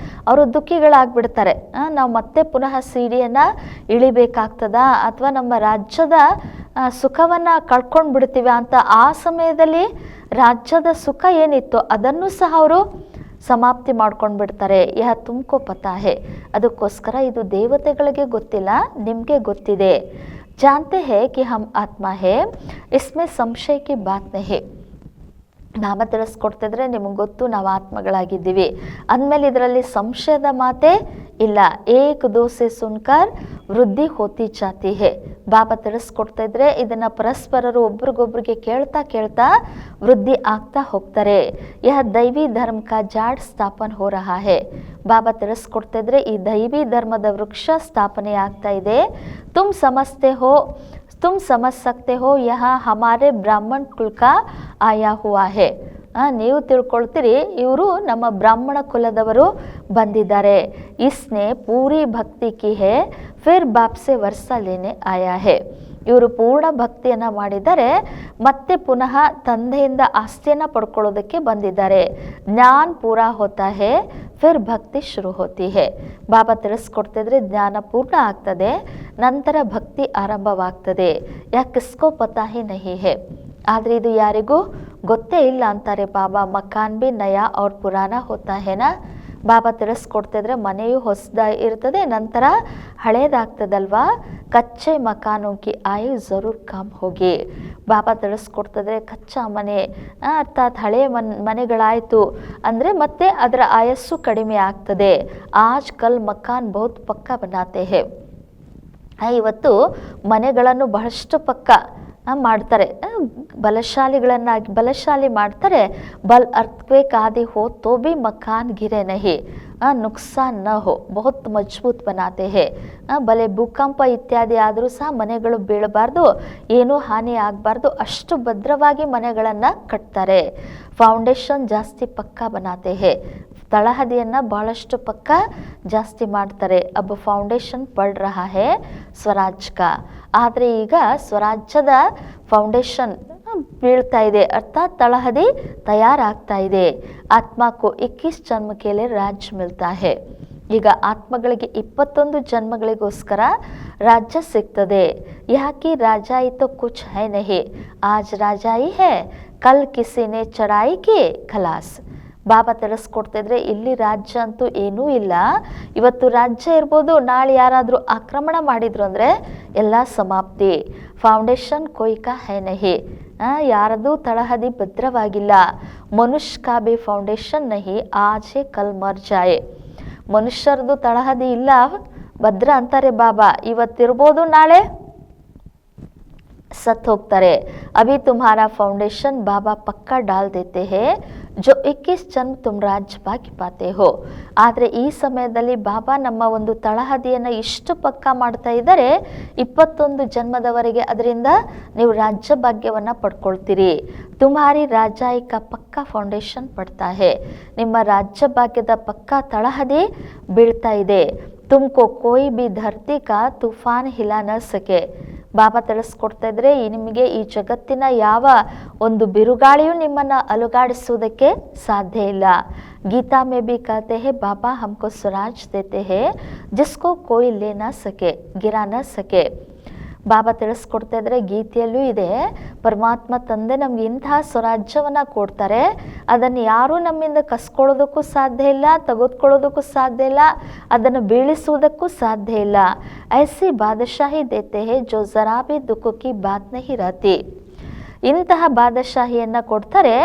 S1: ಅವರು ದುಃಖಿಗಳಾಗ್ಬಿಡ್ತಾರೆ. ನಾವು ಮತ್ತೆ ಪುನಃ ಸಿಡಿಯನ್ನು ಇಳಿಬೇಕಾಗ್ತದ, ಅಥವಾ ನಮ್ಮ ರಾಜ್ಯದ ಸುಖವನ್ನು ಕಳ್ಕೊಂಡು ಬಿಡ್ತೀವಿ ಅಂತ. ಆ ಸಮಯದಲ್ಲಿ ರಾಜ್ಯದ ಸುಖ ಏನಿತ್ತು ಅದನ್ನು ಸಹ ಅವರು ಸಮಾಪ್ತಿ ಮಾಡ್ಕೊಂಡು ಬಿಡ್ತಾರೆ. ಯಹ ತುಮಕೋ ಪತಾ ಹೇ. ಅದಕ್ಕೋಸ್ಕರ ಇದು ದೇವತೆಗಳಿಗೆ ಗೊತ್ತಿಲ್ಲ, ನಿಮಗೆ ಗೊತ್ತಿದೆ. जानते हैं कि हम आत्मा है, इसमें संशय की बात नहीं. ನಾಮ ತಿಳಿಸ್ಕೊಡ್ತಿದ್ರೆ ನಿಮಗೆ ಗೊತ್ತು ನಾವು ಆತ್ಮಗಳಾಗಿದ್ದೀವಿ ಅಂದಮೇಲೆ ಇದರಲ್ಲಿ ಸಂಶಯದ ಮಾತೇ ಇಲ್ಲ. ಏಕ್ ದೋಸೆ ಸುನ್ಕರ್ ವೃದ್ಧಿ ಹೋತಿ ಜಾತಿ ಹೇ. ಬಾಬಾ ತಿಳಿಸ್ಕೊಡ್ತಾ ಇದ್ರೆ ಇದನ್ನು ಪರಸ್ಪರರು ಒಬ್ರಿಗೊಬ್ರಿಗೆ ಕೇಳ್ತಾ ಕೇಳ್ತಾ ವೃದ್ಧಿ ಆಗ್ತಾ ಹೋಗ್ತಾರೆ. ಯಹ ದೈವಿ ಧರ್ಮ ಕಾ ಜಾಡ್ ಸ್ಥಾಪನ್ ಹೋ ರಹಾ ಹೇ. ಬಾಬಾ ತಿಳಿಸ್ಕೊಡ್ತಾ ಇದ್ರೆ ಈ ದೈವಿ ಧರ್ಮದ ವೃಕ್ಷ ಸ್ಥಾಪನೆ ಆಗ್ತಾ ಇದೆ. ತುಮ್ ಸಮझ सकते हो यहाँ हमारे ಬ್ರಾಹ್ಮಣ ಕುಲ ಕಾ ಆಯಾ ಹುआ है. ನೀವು ತಿಳ್ಕೊಳ್ತೀರಿ ಇವರು ನಮ್ಮ ಬ್ರಾಹ್ಮಣ ಕುಲದವರು ಬಂದಿದ್ದಾರೆ. ಇಸ್ನೆ ಪೂರಿ ಭಕ್ತಿ ಕಿ ಹೇ ಫಿರ್ ಬಾಪ್ ಸೆ ವರ್ಷ ಲೇನೆ ಆಯಾ ಹೇ. ಇವರು ಪೂರ್ಣ ಭಕ್ತಿಯನ್ನು ಮಾಡಿದರೆ ಮತ್ತೆ ಪುನಃ ತಂದೆಯಿಂದ ಆಸ್ತಿಯನ್ನು ಪಡ್ಕೊಳ್ಳೋದಕ್ಕೆ ಬಂದಿದ್ದಾರೆ. ಜ್ಞಾನ ಪೂರಾ ಹೋತಾ ಹೇ ಫಿರ್ ಭಕ್ತಿ ಶುರು ಹೋತಿ ಹೇ. ಬಾಬಾ ತಿಳಿಸ್ಕೊಡ್ತಿದ್ರೆ ಜ್ಞಾನ ಪೂರ್ಣ ಆಗ್ತದೆ, ನಂತರ ಭಕ್ತಿ ಆರಂಭವಾಗ್ತದೆ. ಯಾಕಿಸ್ಕೋ ಪತಾ ಹಿ ನಹಿ ಹೇ. ಆದರೆ ಇದು ಯಾರಿಗೂ ಗೊತ್ತೇ ಇಲ್ಲ ಅಂತಾರೆ ಬಾಬಾ. ಮಕಾನ್ ಬಿ ನಯಾ ಅವ್ರ ಪುರಾಣ ಹೋತಾ ಹೇನಾ. ಬಾಬಾ ತಿಳಿಸ್ಕೊಡ್ತಿದ್ರೆ ಮನೆಯು ಹೊಸದಾಗಿ ಇರ್ತದೆ, ನಂತರ ಹಳೇದಾಗ್ತದಲ್ವಾ. ಕಚ್ಚೆ ಮಕಾನೋ ಕಿ ಆಯು ಜರೂರ್ ಕಮ್ ಹೋಗಿ. ಬಾಬಾ ತಿಳಿಸ್ಕೊಡ್ತಿದ್ರೆ ಕಚ್ಚಾ ಮನೆ ಅರ್ಥಾತ್ ಹಳೆ ಮನೆಗಳಾಯಿತು ಅಂದರೆ ಮತ್ತೆ ಅದರ ಆಯಸ್ಸು ಕಡಿಮೆ ಆಗ್ತದೆ. ಆಜ್ ಕಲ್ ಮಕಾನ್ ಬಹುತ್ ಪಕ್ಕ ಬನಾತೆ ಹೇ. ಇವತ್ತು ಮನೆಗಳನ್ನು ಬಹಳಷ್ಟು ಪಕ್ಕ ಮಾಡ್ತಾರೆ, ಬಲಶಾಲಿ ಮಾಡ್ತಾರೆ. ಬಲ್ ಅರ್ಥಕ್ವೇಕ್ ಆದಿ ಹೋ ತೋ ಬಿ ಮಕಾನ್ ಗಿರೆ ನಹಿ, ನುಕ್ಸಾನ್ ನ ಹೋ, ಬಹುತ್ ಮಜಬೂತ್ ಬನಾತೆ ಹೇ. ಬಲೆ ಭೂಕಂಪ ಇತ್ಯಾದಿ ಆದರೂ ಸಹ ಮನೆಗಳು ಬೀಳಬಾರ್ದು, ಏನೂ ಹಾನಿ ಆಗಬಾರ್ದು, ಅಷ್ಟು ಭದ್ರವಾಗಿ ಮನೆಗಳನ್ನು ಕಟ್ತಾರೆ. ಫೌಂಡೇಶನ್ ಜಾಸ್ತಿ ಪಕ್ಕ ಬನಾತೆ ಹೇ. ತಳಹದಿಯನ್ನು ಬಹಳಷ್ಟು ಪಕ್ಕ ಜಾಸ್ತಿ ಮಾಡ್ತಾರೆ. ಅಬ್ಬ ಫೌಂಡೇಶನ್ ಪಡ್ ರಹಾ ಹೇ ಸ್ವರಾಜ್ ಕಾ. ಆದರೆ ಈಗ ಸ್ವರಾಜ್ಯದ ಫೌಂಡೇಶನ್ ಬೀಳ್ತಾ ಇದೆ, ಅರ್ಥಾತ್ ತಳಹದಿ ತಯಾರಾಗ್ತಾ ಇದೆ. ಆತ್ಮಕ್ಕೂ 21 ಜನ್ಮ ಕೇಲೆ ರಾಜ್ಯ ಮಿಲ್ತಾ ಹೇ. ಈಗ ಆತ್ಮಗಳಿಗೆ 21 ಜನ್ಮಗಳಿಗೋಸ್ಕರ ರಾಜ್ಯ ಸಿಗ್ತದೆ. ಯಾಕೆ ರಾಜಾಯಿ ತೋ ಕುಚ್ ಹೈ ನಹಿ, ಆಜ್ ರಾಜಾಯಿ ಹೇ ಕಲ್ ಕಿಸಿನೇ ಚಡಾಯಿ ಕಿ ಖಲಾಸ್. ಬಾಬಾ ತಿಳಿಸ್ಕೊಡ್ತಿದ್ರೆ ಇಲ್ಲಿ ರಾಜ್ಯ ಅಂತೂ ಏನೂ ಇಲ್ಲ. ಇವತ್ತು ರಾಜ್ಯ ಇರ್ಬೋದು, ನಾಳೆ ಯಾರಾದರೂ ಆಕ್ರಮಣ ಮಾಡಿದ್ರು ಅಂದರೆ ಎಲ್ಲ ಸಮಾಪ್ತಿ. ಫೌಂಡೇಶನ್ ಕೊಯ್ಕಾ ಹೈ ನಹಿ, ಯಾರದು ತಳಹದಿ ಭದ್ರವಾಗಿಲ್ಲ. ಮನುಷ್ಯ ಕಾ ಬಿ ಫೌಂಡೇಶನ್ ನಹಿ, ಆಜ್ ಹೇ ಕಲ್ ಮರ್ ಜಾಯೆ. ಮನುಷ್ಯರದು ತಳಹದಿ ಇಲ್ಲ ಭದ್ರ ಅಂತಾರೆ ಬಾಬಾ. ಇವತ್ತಿರ್ಬೋದು, ನಾಳೆ ಸತ್ ಹೋಗ್ತಾರೆ. ಅಭಿ ತುಮ್ಹಾರಾ ಫೌಂಡೇಶನ್ ಬಾಬಾ ಪಕ್ಕಾ ಡಾಲ್ ದೇತೆ ಹೇ, ಜೋ 21 ಜನ್ಮ ತುಮ್ ರಾಜ್ಯ ಬಾಕಿ ಪಾತೆ ಹೋ. ಆದರೆ ಈ ಸಮಯದಲ್ಲಿ ಬಾಬಾ ನಮ್ಮ ಒಂದು ತಳಹದಿಯನ್ನು ಇಷ್ಟು ಪಕ್ಕಾ ಮಾಡ್ತಾ ಇದ್ದಾರೆ, 21 ಜನ್ಮದವರೆಗೆ ಅದರಿಂದ ನೀವು ರಾಜ್ಯ ಭಾಗ್ಯವನ್ನು ಪಡ್ಕೊಳ್ತೀರಿ. ತುಮ್ಹಾರಿ ರಾಜಾಯಿಕ ಪಕ್ಕಾ ಫೌಂಡೇಶನ್ ಪಡ್ತಾ ಹೇ. ನಿಮ್ಮ ರಾಜ್ಯ ಭಾಗ್ಯದ ಪಕ್ಕಾ ತಳಹದಿ ಬೀಳ್ತಾ ಇದೆ. ತುಮ್ಕೋ ಕೋಯಿ ಬಿ ಧರ್ತಿ ಕಾ ತೂಫಾನ್ ಹಿಲಾ ನ ಸಕೆ. ಬಾಬಾ ತಿಳಿಸ್ಕೊಡ್ತಾ ಇದ್ರೆ ನಿಮಗೆ ಈ ಜಗತ್ತಿನ ಯಾವ ಒಂದು ಬಿರುಗಾಳಿಯೂ ನಿಮ್ಮನ್ನು ಅಲುಗಾಡಿಸುವುದಕ್ಕೆ ಸಾಧ್ಯ ಇಲ್ಲ. ಗೀತಾ ಮೇ ಬಿ ಕಹತೆ ಹೇ ಬಾಬಾ ಹಮ್ಕೋ ಸ್ವರಾಜ್ ದೇತೆ ಹೇ ಜಿಸ್ಕೋ ಕೋಯಿ ಲೇ ನ ಸಕೆ ಗಿರಾ ನ ಸಕೆ. ಬಾಬಾ ತಿಳಿಸ್ಕೊಡ್ತಾ ಇದ್ರೆ ಗೀತೆಯಲ್ಲೂ ಇದೆ, ಪರಮಾತ್ಮ ತಂದೆ ನಮ್ಗೆ ಇಂತಹ ಸ್ವರಾಜ್ಯವನ್ನು ಕೊಡ್ತಾರೆ, ಅದನ್ನು ಯಾರೂ ನಮ್ಮಿಂದ ಕಸ್ಕೊಳ್ಳೋದಕ್ಕೂ ಸಾಧ್ಯ ಇಲ್ಲ, ತೆಗೆದುಕೊಳ್ಳೋದಕ್ಕೂ ಸಾಧ್ಯ ಇಲ್ಲ, ಅದನ್ನು ಬೀಳಿಸುವುದಕ್ಕೂ ಸಾಧ್ಯ ಇಲ್ಲ. ಐಸಿ ಬಾದಶಾಹಿ ದೇತೆ ಹೇ ಜೋ ಜರಾ ಭಿ ದುಃಖ ಕಿ ಬಾತ್ ನಹಿ ರಹತಿ. ಇಂತಹ ಬಾದಶಾಹಿಯನ್ನು ಕೊಡ್ತಾರೆ,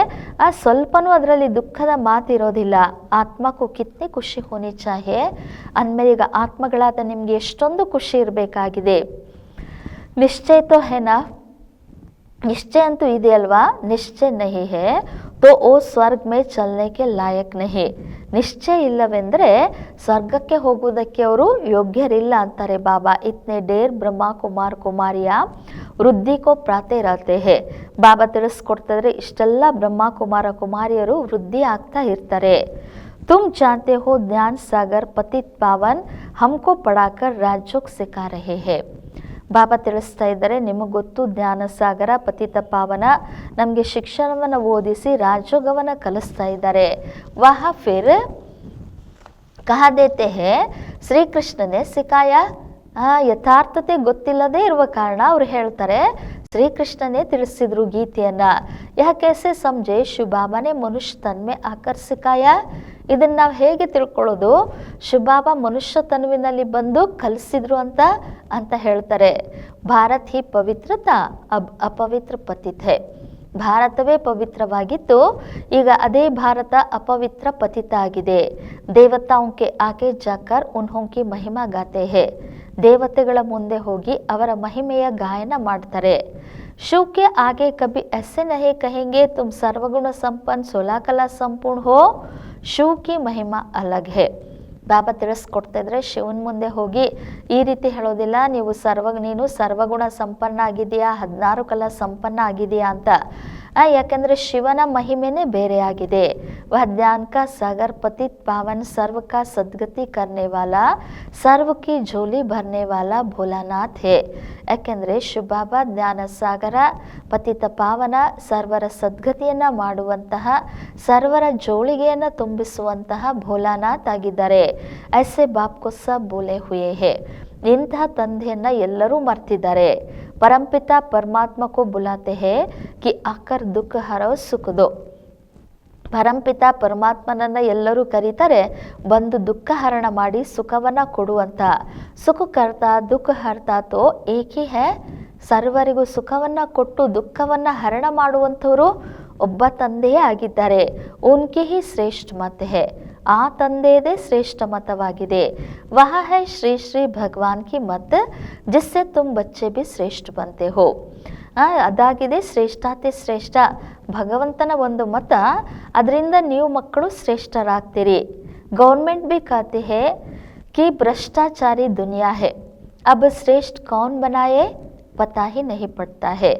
S1: ಸ್ವಲ್ಪನೂ ಅದರಲ್ಲಿ ದುಃಖದ ಮಾತಿರೋದಿಲ್ಲ. ಆತ್ಮಕ್ಕೂ ಕಿತ್ನೆ ಖುಷಿ ಹೋನಿ ಚಾಹೆ ಅಂದಮೇಲೆ ಈಗ ಆತ್ಮಗಳಾದ ನಿಮಗೆ ಎಷ್ಟೊಂದು ಖುಷಿ ಇರಬೇಕಾಗಿದೆ. ನಿಶ್ಚಯ ತೋ ಹೇನಾ, ನಿಶ್ಚಯ ಅಂತೂ ಇದೆಯಲ್ವಾ. ನಿಶ್ಚಯ ನಹಿ ಹೇ ತೋ ಓ ಸ್ವರ್ಗ ಮೇ ಚಲನೆಗೆ ಲಾಯಕ್ ನಹಿ. ನಿಶ್ಚಯ ಇಲ್ಲವೆಂದರೆ ಸ್ವರ್ಗಕ್ಕೆ ಹೋಗುವುದಕ್ಕೆ ಅವರು ಯೋಗ್ಯರಿಲ್ಲ ಅಂತಾರೆ ಬಾಬಾ. ಇತ್ನೆ ಡೇರ್ ಬ್ರಹ್ಮ ಕುಮಾರ್ ಕುಮಾರಿಯ ವೃದ್ಧಿ ಕೋ ಪ್ರಾತೆ ರಹತೆ ಹೇ. ಬಾಬಾ ತಿಳಿಸ್ಕೊಡ್ತಿದ್ರೆ ಇಷ್ಟೆಲ್ಲ ಬ್ರಹ್ಮ ಕುಮಾರ ಕುಮಾರಿಯರು ವೃದ್ಧಿ ಆಗ್ತಾ ಇರ್ತಾರೆ. ತುಮ್ ಜಾನ್ತೆ ಹೋ ಜ್ಞಾನ ಸಾಗರ್ ಪತಿತ್ ಪಾವನ್ ಹಮ್ಕೋ ಪಡಾಕರ್ ರಾಜ್ಯೋಗ್ ಸಿಖಾ ರಹೆ ಹೇ. ಬಾಬಾ ತಿಳಿಸ್ತಾ ಇದ್ದಾರೆ, ನಿಮಗೆ ಗೊತ್ತು ಜ್ಞಾನ ಸಾಗರ ಪತಿತ ಪಾವನ ನಮಗೆ ಶಿಕ್ಷಣವನ್ನು ಓದಿಸಿ ರಾಜಯೋಗವನ್ನು ಕಲಿಸ್ತಾ ಇದ್ದಾರೆ. ವಹ ಫಿರ್ ಕಹ ದೇತೆ ಹೇ ಶ್ರೀಕೃಷ್ಣನೇ ಸಿಕಾಯ. ಯಥಾರ್ಥತೆ ಗೊತ್ತಿಲ್ಲದೆ ಇರುವ ಕಾರಣ ಅವರು ಹೇಳ್ತಾರೆ ಶ್ರೀಕೃಷ್ಣನೇ ತಿಳಿಸಿದ್ರು ಗೀತೆಯನ್ನ. ಯಾಕೆಸೆ ಸಮझे ಶಿವ ಬಾಬಾನೇ ಮನುಷ್ಯ ತನ್ಮೆ ಆಕರ್ಷಿಕಾಯ. ಇದನ್ನು ನಾವು ಹೇಗೆ ತಿಳ್ಕೊಳ್ಳೋದು, ಶಿವಬಾಬಾ ಮನುಷ್ಯ ತನುವಿನಲ್ಲಿ ಬಂದು ಕಲಿಸಿದ್ರು ಅಂತ ಹೇಳ್ತಾರೆ. ಭಾರತ್ ಹಿ ಪವಿತ್ರತಾ ಅಪವಿತ್ರ ಪತಿತ್ ಹೇ. ಭಾರತವೇ ಪವಿತ್ರವಾಗಿತ್ತು, ಈಗ ಅದೇ ಭಾರತ ಅಪವಿತ್ರ ಪತಿತ ಆಗಿದೆ. ದೇವತಾಂಕೆ ಆಕೆ ಜಾಕರ್ ಉನ್ಹೋಂಕಿ ಮಹಿಮಾ ಗಾತೆ ಹೇ, ದೇವತೆಗಳ ಮುಂದೆ ಹೋಗಿ ಅವರ ಮಹಿಮೆಯ ಗಾಯನ ಮಾಡ್ತಾರೆ. ಶಿವ್ ಕೆ ಆಗೆ ಕಭಿ ऐसे नहीं कहेंगे तुम सर्वगुण संपन्न 16 कला संपूर्ण हो, ಶಿವ್ ಕಿ ಮಹಿಮಾ ಅಲಗ್ ಹೇ. ಬಾಬಾ ತಿಳಿಸ್ಕೊಡ್ತಾ ಇದ್ರೆ ಶಿವನ ಮುಂದೆ ಹೋಗಿ ಈ ರೀತಿ ಹೇಳೋದಿಲ್ಲ, ನೀನು ಸರ್ವಗುಣ ಸಂಪನ್ನ ಆಗಿದೆಯಾ, 16 ಕಲಾ ಸಂಪನ್ನ ಆಗಿದೆಯಾ ಅಂತ. ಯಾಕೆಂದರೆ ಶಿವನ ಮಹಿಮೆನೇ ಬೇರೆ ಆಗಿದೆ. ವಹ ಜ್ಞಾನ ಕಾ ಸಾಗರ್ ಪತಿತ್ ಪಾವನ್ ಸರ್ವ ಕಾ ಸದ್ಗತಿ ಕರ್ನೆ ವಾಲಾ ಸರ್ವ ಕಿ ಝೋಲಿ ಭರ್ನೆ ವಾಲಾ ಭೋಲಾನಾಥ್ ಹೇ. ಯಾಕೆಂದರೆ ಶಿವಬಾಬಾ ಜ್ಞಾನ ಸಾಗರ, ಪತಿತ ಪಾವನ, ಸರ್ವರ ಸದ್ಗತಿಯನ್ನು ಮಾಡುವಂತಹ, ಸರ್ವರ ಜೋಳಿಗೆಯನ್ನು ತುಂಬಿಸುವಂತಹ ಭೋಲಾನಾಥ್ ಆಗಿದ್ದಾರೆ. ಐಸೆ ಬಾಪ್ ಕೋ ಸಬ್ ಬೋಲೆ ಹುಯೇ ಹೇ. ಇಂತಹ ತಂದೆಯನ್ನ ಎಲ್ಲರೂ ಮರ್ತಿದ್ದಾರೆ. ಪರಂಪಿತ ಪರಮಾತ್ಮ ಕೋ ಬುಲಾತೆ ಹೇ ಕಿ ಆಕರ್ ದುಃಖ ಹರೋ ಸುಖ ದೋ. ಪರಂಪಿತ ಪರಮಾತ್ಮನನ್ನ ಎಲ್ಲರೂ ಕರೀತಾರೆ, ಬಂದು ದುಃಖ ಹರಣ ಮಾಡಿ ಸುಖವನ್ನ ಕೊಡುವಂತ. ಸುಖ ಕರ್ತ ದುಃಖ ಹರ್ತ ತೋ ಏಕಿ ಹೇ. ಸರ್ವರಿಗೂ ಸುಖವನ್ನ ಕೊಟ್ಟು ದುಃಖವನ್ನ ಹರಣ ಮಾಡುವಂಥವರು ಒಬ್ಬ ತಂದೆಯೇ ಆಗಿದ್ದಾರೆ. ಉನ್ಕಿ ಹಿ ಶ್ರೇಷ್ಠ ಮತ ಹೇ, ಆ ತಂದೆಯದೇ ಶ್ರೇಷ್ಠ ಮತವಾಗಿದೆ. ವಹ ಹೈ ಶ್ರೀ ಶ್ರೀ ಭಗವಾನ್ ಕಿ ಮತ್ ಜಿಸ್ಸೆ ತುಮ್ ಬಚ್ಚೆ ಬಿ ಶ್ರೇಷ್ಠ ಬಂತೆ ಹೋ. ಅದಾಗಿದೆ ಶ್ರೇಷ್ಠಾತಿ ಶ್ರೇಷ್ಠ ಭಗವಂತನ ಒಂದು ಮತ, ಅದರಿಂದ ನೀವು ಮಕ್ಕಳು ಶ್ರೇಷ್ಠರಾಗ್ತೀರಿ. ಗೌರ್ಮೆಂಟ್ ಬಿ ಕಾತೆ ಹೇ ಕಿ ಭ್ರಷ್ಟಾಚಾರಿ ದುನಿಯಾ ಹೇ, ಅಬ್ ಶ್ರೇಷ್ಠ ಕೌನ್ ಬನಾಯೇ ಪತಾ ಹಿ ನಹಿ ಪಡ್ತಾ ಹೇ.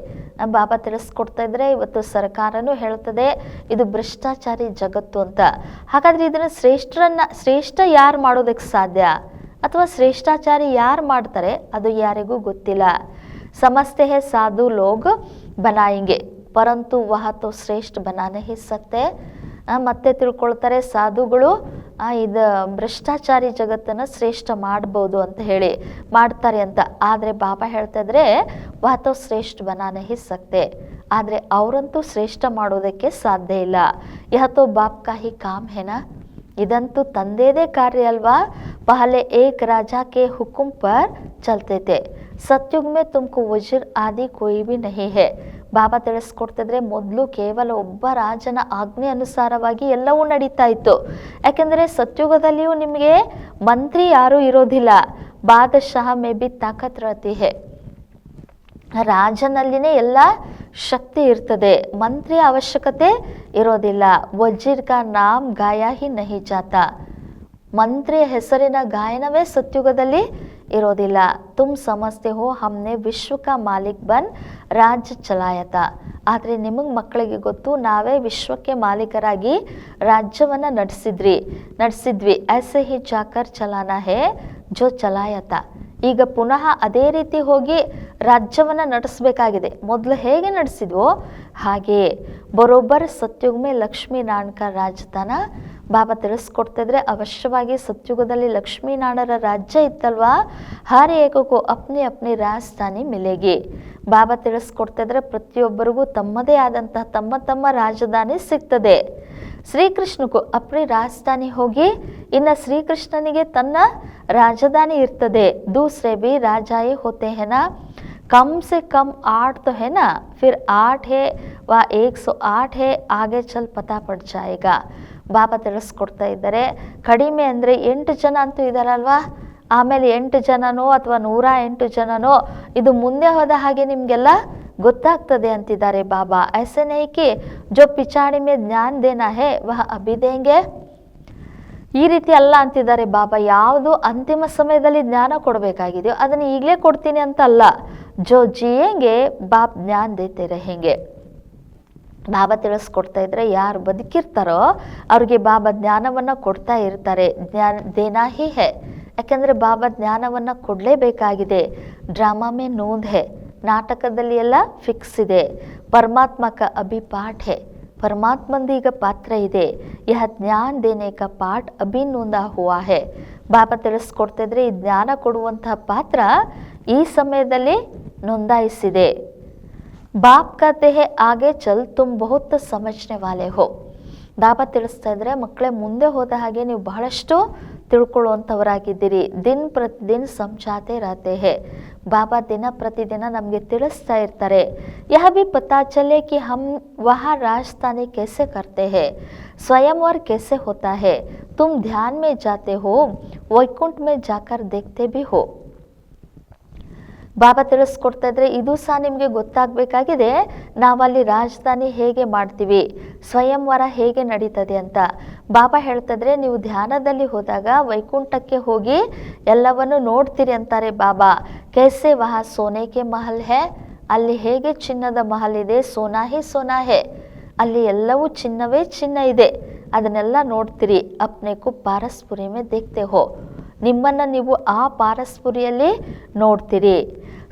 S1: ಬಾಬಾ ತಿಳಿಸ್ಕೊಡ್ತಾ ಇದ್ರೆ ಇವತ್ತು ಸರ್ಕಾರನೂ ಹೇಳ್ತದೆ ಇದು ಭ್ರಷ್ಟಾಚಾರಿ ಜಗತ್ತು ಅಂತ. ಹಾಗಾದ್ರೆ ಇದನ್ನು ಶ್ರೇಷ್ಠ ಯಾರು ಮಾಡೋದಕ್ಕೆ ಸಾಧ್ಯ, ಅಥವಾ ಶ್ರೇಷ್ಠಾಚಾರಿ ಯಾರು ಮಾಡ್ತಾರೆ ಅದು ಯಾರಿಗೂ ಗೊತ್ತಿಲ್ಲ. ಸಮಸ್ತೆ ಹೇ ಸಾಧು ಲೋಗ್ ಬನಾಯಿಂಗೆ ಪರಂತು ವಹ ತೋ ಶ್ರೇಷ್ಠ ಬನಾನೆ ಹಿ ಸಕ್ತೆ. ಮತ್ತೆ ತಿಳ್ಕೊಳ್ತಾರೆ ಸಾಧುಗಳು ಇದು ಭ್ರಷ್ಟಾಚಾರಿ ಜಗತ್ತನ್ನು ಶ್ರೇಷ್ಠ ಮಾಡ್ಬೋದು ಅಂತ ಹೇಳಿ ಮಾಡ್ತಾರೆ ಅಂತ. ಆದರೆ ಬಾಬಾ ಹೇಳ್ತಾ ಇದ್ರೆ ವಹ ತೋ ಶ್ರೇಷ್ಠ ಬನಾನೆ ಹಿ ಸಕ್ತೆ, ಆದರೆ ಅವರಂತೂ ಶ್ರೇಷ್ಠ ಮಾಡೋದಕ್ಕೆ ಸಾಧ್ಯ ಇಲ್ಲ. ಯಹ ತೋ ಬಾಪ್ ಕಾ ಹಿ ಕಾಮ್ ಹೇನಾ, ಇದಂತೂ ತಂದೆದೇ ಕಾರ್ಯ ಅಲ್ವಾ. ಪಹಲೆ ಏಕ್ ರಾಜಾ ಕೆ ಹುಕುಂ ಪರ್ ಚಲ್ತೆ ತೆ, ಸತ್ಯುಗ್ ಮೇ ತುಮ್ಕು ವಜ್ರ್ ಆದಿ ಕೋಯಿ ಬಿ ನಹಿ ಹೇ. ಬಾಬಾ ತಿಳಿಸ್ಕೊಡ್ತಿದ್ರೆ ಮೊದಲು ಕೇವಲ ಒಬ್ಬ ರಾಜನ ಆಜ್ಞೆ ಅನುಸಾರವಾಗಿ ಎಲ್ಲವೂ ನಡೀತಾ ಇತ್ತು. ಯಾಕೆಂದರೆ ಸತ್ಯುಗದಲ್ಲಿಯೂ ನಿಮಗೆ ಮಂತ್ರಿ ಯಾರೂ ಇರೋದಿಲ್ಲ. ಬಾದಶಾಹ ಮೇ ಬಿ ತಾಕತ್ ರಹತಿ ಹೇ, ರಾಜನಲ್ಲಿನೇ ಎಲ್ಲ ಶಕ್ತಿ ಇರ್ತದೆ, ಮಂತ್ರಿಯ ಅವಶ್ಯಕತೆ ಇರೋದಿಲ್ಲ. ವಜೀರ್ ಕಾ ನಾಮ್ ಗಾಯ ಹಿ ನಹಿ ಜಾತಾ, ಮಂತ್ರಿಯ ಹೆಸರಿನ ಗಾಯನವೇ ಸತ್ಯುಗದಲ್ಲಿ ಇರೋದಿಲ್ಲ. ತುಮ್ ಸಮಸ್ತೆ ಹೋ ಹಮ್ನೆ ವಿಶ್ವ ಕಾ ಮಾಲಿಕ್ ಬನ್ ರಾಜ್ಯ ಚಲಾಯತ. ಆದರೆ ನಿಮಗೆ ಮಕ್ಕಳಿಗೆ ಗೊತ್ತು, ನಾವೇ ವಿಶ್ವಕ್ಕೆ ಮಾಲೀಕರಾಗಿ ರಾಜ್ಯವನ್ನು ನಡೆಸಿದ್ವಿ. ಐಸೆ ಹಿ ಜಾಕರ್ ಚಲಾನಾ ಹೇ ಜೋ ಚಲಾಯತ. ಈಗ ಪುನಃ ಅದೇ ರೀತಿ ಹೋಗಿ ರಾಜ್ಯವನ್ನು ನಡೆಸಬೇಕಾಗಿದೆ. ಮೊದಲು ಹೇಗೆ ನಡೆಸಿದ್ವೋ ಹಾಗೆ ಬರೋಬ್ಬರ್ ಸತ್ಯುಗ್ ಮೇ ಲಕ್ಷ್ಮೀನಾರಾಯಣ ಕಾ ರಾಜತಾನ. ಬಾಬಾ ತಿಳಿಸ್ಕೊಡ್ತಿದ್ರೆ ಅವಶ್ಯವಾಗಿ ಸತ್ಯುಗದಲ್ಲಿ ಲಕ್ಷ್ಮೀನಾರಾಯಣರ ರಾಜ್ಯ ಇತ್ತಲ್ವಾ, ಹರ್ ಏಕಕ್ಕೂ ಅಪ್ನಿ ಅಪ್ನಿ ರಾಜಧಾನಿ ಮಿಲೇಗಿ. ಬಾಬಾ ತಿಳಿಸ್ಕೊಡ್ತಿದ್ರೆ ಪ್ರತಿಯೊಬ್ಬರಿಗೂ ತಮ್ಮದೇ ಆದಂತಹ ತಮ್ಮ ರಾಜಧಾನಿ ಸಿಗ್ತದೆ. ಶ್ರೀಕೃಷ್ಣಗೂ ಅಪ್ನಿ ರಾಜಧಾನಿ ಹೋಗಿ, ಇನ್ನು ಶ್ರೀಕೃಷ್ಣನಿಗೆ ತನ್ನ ರಾಜಧಾನಿ ಇರ್ತದೆ. दूसरे भी राजाए होते हैं ना, कम से कम 8 तो है ना, फिर 8 है व 108 है, आगे चल पता पड़ जाएगा. ಬಾಬಾ ತಿಳಿಸ್ಕೊಡ್ತಾ ಇದ್ದಾರೆ, ಕಡಿಮೆ ಅಂದರೆ 8 ಜನ ಅಂತೂ ಇದ್ದಾರಲ್ವಾ, ಆಮೇಲೆ 8 ಜನನೋ ಅಥವಾ 108 ಜನನೋ ಇದು ಮುಂದೆ ಹೋದ ಹಾಗೆ ನಿಮಗೆಲ್ಲ ಗೊತ್ತಾಗ್ತದೆ ಅಂತಿದ್ದಾರೆ ಬಾಬಾ. ಐಸೆ ನಹಿ ಕಿ ಜೋ ಪಿಚಾಡಿ ಮೇ ಜ್ಞಾನ ದೇನಾ ಹೇ ವಹ ಅಭಿ ದೇಂಗೆ. ಈ ರೀತಿ ಅಲ್ಲ ಅಂತಿದ್ದಾರೆ ಬಾಬಾ. ಯಾವುದು ಅಂತಿಮ ಸಮಯದಲ್ಲಿ ಜ್ಞಾನ ಕೊಡಬೇಕಾಗಿದೆಯೋ ಅದನ್ನು ಈಗಲೇ ಕೊಡ್ತೀನಿ ಅಂತ ಅಲ್ಲ. ಜೋ ಜಿಯೇಂಗೆ ಬಾಪ್ ಜ್ಞಾನ ದೇತೆ रहेंगे. ಬಾಬಾ ತಿಳಿಸ್ಕೊಡ್ತಾ ಇದ್ರೆ ಯಾರು ಬದುಕಿರ್ತಾರೋ ಅವ್ರಿಗೆ ಬಾಬಾ ಜ್ಞಾನವನ್ನು ಕೊಡ್ತಾ ಇರ್ತಾರೆ. ಜ್ಞಾನ ದೇನಾ ಹಿ ಹೇ, ಯಾಕೆಂದರೆ ಬಾಬಾ ಜ್ಞಾನವನ್ನು ಕೊಡಲೇಬೇಕಾಗಿದೆ. ಡ್ರಾಮಾ ಮೇ ನೋಂದ್ ಹೇ, ನಾಟಕದಲ್ಲಿ ಎಲ್ಲ ಫಿಕ್ಸ್ ಇದೆ. ಪರಮಾತ್ಮ ಕ ಅಭಿ ಪಾಠ ಹೇ, ಪರಮಾತ್ಮಂದು ಈಗ ಪಾತ್ರ ಇದೆ. ಯಹ ಜ್ಞಾನ ದೇನೆ ಕ ಪಾಠ ಅಭಿ ನೋಂದಾ ಹುವಾ ಹೇ. ಬಾಬಾ ತಿಳಿಸ್ಕೊಡ್ತಿದ್ರೆ ಈ ಜ್ಞಾನ ಕೊಡುವಂತಹ ಪಾತ್ರ ಈ ಸಮಯದಲ್ಲಿ ನೋಂದಾಯಿಸಿದೆ. ಬಾಪ್ ಕತೆ ಹೇ ಆಗೆ ಚಲ್ ತುಮ್ ಬಹುತ್ ಸಮಜ್ನೆ ವಾಲೆ ಹೋ. ಬಾಬಾ ತಿಳಿಸ್ತಾ ಇದ್ರೆ ಮಕ್ಕಳೇ ಮುಂದೆ ಹೋದ ಹಾಗೆ ನೀವು ಬಹಳಷ್ಟು ತಿಳ್ಕೊಳ್ಳುವಂಥವರಾಗಿದ್ದೀರಿ. ದಿನ ಪ್ರತಿದಿನ ಸಮझाते रहते हैं. ಬಾಬಾ ದಿನ ಪ್ರತಿದಿನ ನಮಗೆ ತಿಳಿಸ್ತಾ ಇರ್ತಾರೆ. यह भी पता चले कि हम वहाँ राजस्थानी कैसे करते हैं, स्वयंवर कैसे होता है. तुम ध्यान में जाते हो, वैकुंठ में जाकर देखते भी हो. ಬಾಬಾ ತಿಳಿಸ್ಕೊಡ್ತಾ ಇದ್ರೆ ಇದು ಸಹ ನಿಮಗೆ ಗೊತ್ತಾಗಬೇಕಾಗಿದೆ. ನಾವಲ್ಲಿ ರಾಜಧಾನಿ ಹೇಗೆ ಮಾಡ್ತೀವಿ, ಸ್ವಯಂವರ ಹೇಗೆ ನಡೀತದೆ ಅಂತ. ಬಾಬಾ ಹೇಳ್ತಿದ್ರೆ ನೀವು ಧ್ಯಾನದಲ್ಲಿ ಹೋದಾಗ ವೈಕುಂಠಕ್ಕೆ ಹೋಗಿ ಎಲ್ಲವನ್ನು ನೋಡ್ತೀರಿ ಅಂತಾರೆ ಬಾಬಾ. कैसे वहाँ सोने के महल है, ಅಲ್ಲಿ ಹೇಗೆ ಚಿನ್ನದ ಮಹಲ್ ಇದೆ, ಸೋನಾ ಹಿ ಸೋನಾ ಹೇ, ಅಲ್ಲಿ ಎಲ್ಲವೂ ಚಿನ್ನವೇ ಚಿನ್ನ ಇದೆ, ಅದನ್ನೆಲ್ಲ ನೋಡ್ತೀರಿ. ಅಪ್ನೆಕು ಪಾರಸ್ಪುರಿ ಮೇ ದೇಖ್ತೆ ಹೋ, ನಿಮ್ಮನ್ನು ನೀವು ಆ ಪಾರಸ್ಪುರಿಯಲ್ಲಿ ನೋಡ್ತೀರಿ.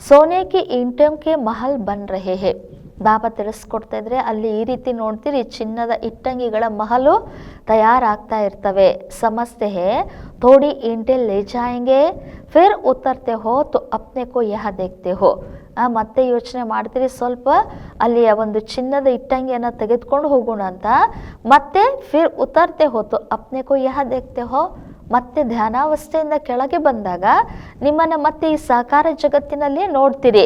S1: ಸೋನೆಗೆ ಇಂಟಂಕೆ ಮಹಲ್ ಬನ್ ರಹೆ ಹೇ, ಬಾಬಾ ತಿಳಿಸ್ಕೊಡ್ತಾ ಇದ್ರೆ ಅಲ್ಲಿ ಈ ರೀತಿ ನೋಡ್ತೀರಿ, ಚಿನ್ನದ ಇಟ್ಟಂಗಿಗಳ ಮಹಲು ತಯಾರಾಗ್ತಾ ಇರ್ತವೆ. ಸಮಸ್ತೆ ಹೇ ಥೋಡಿ ಇಂಟೆ ಲೇ ಜಾಯಂಗೆ ಫಿರ್ ಉತ್ತರ್ತೆ ಹೋ ತೋ ಅಪ್ನೆ ಕೋ ಯಹ ದೇಖ್ತೆ ಹೋ. ಮತ್ತೆ ಯೋಚನೆ ಮಾಡ್ತೀರಿ, ಸ್ವಲ್ಪ ಅಲ್ಲಿಯ ಒಂದು ಚಿನ್ನದ ಇಟ್ಟಂಗಿಯನ್ನು ತೆಗೆದುಕೊಂಡು ಹೋಗೋಣ ಅಂತ. ಮತ್ತೆ ಫಿರ್ ಉತ್ತರ್ತೆ ಹೋ ತೋ ಅಪ್ನೆ ಕೋ ಯಹ ದೇಖ್ತೆ ಹೋ, ಮತ್ತೆ ಧ್ಯಾನಾವಸ್ಥೆಯಿಂದ ಕೆಳಗೆ ಬಂದಾಗ ನಿಮ್ಮನ್ನು ಮತ್ತೆ ಈ ಸಾಕಾರ ಜಗತ್ತಿನಲ್ಲಿ ನೋಡ್ತೀರಿ.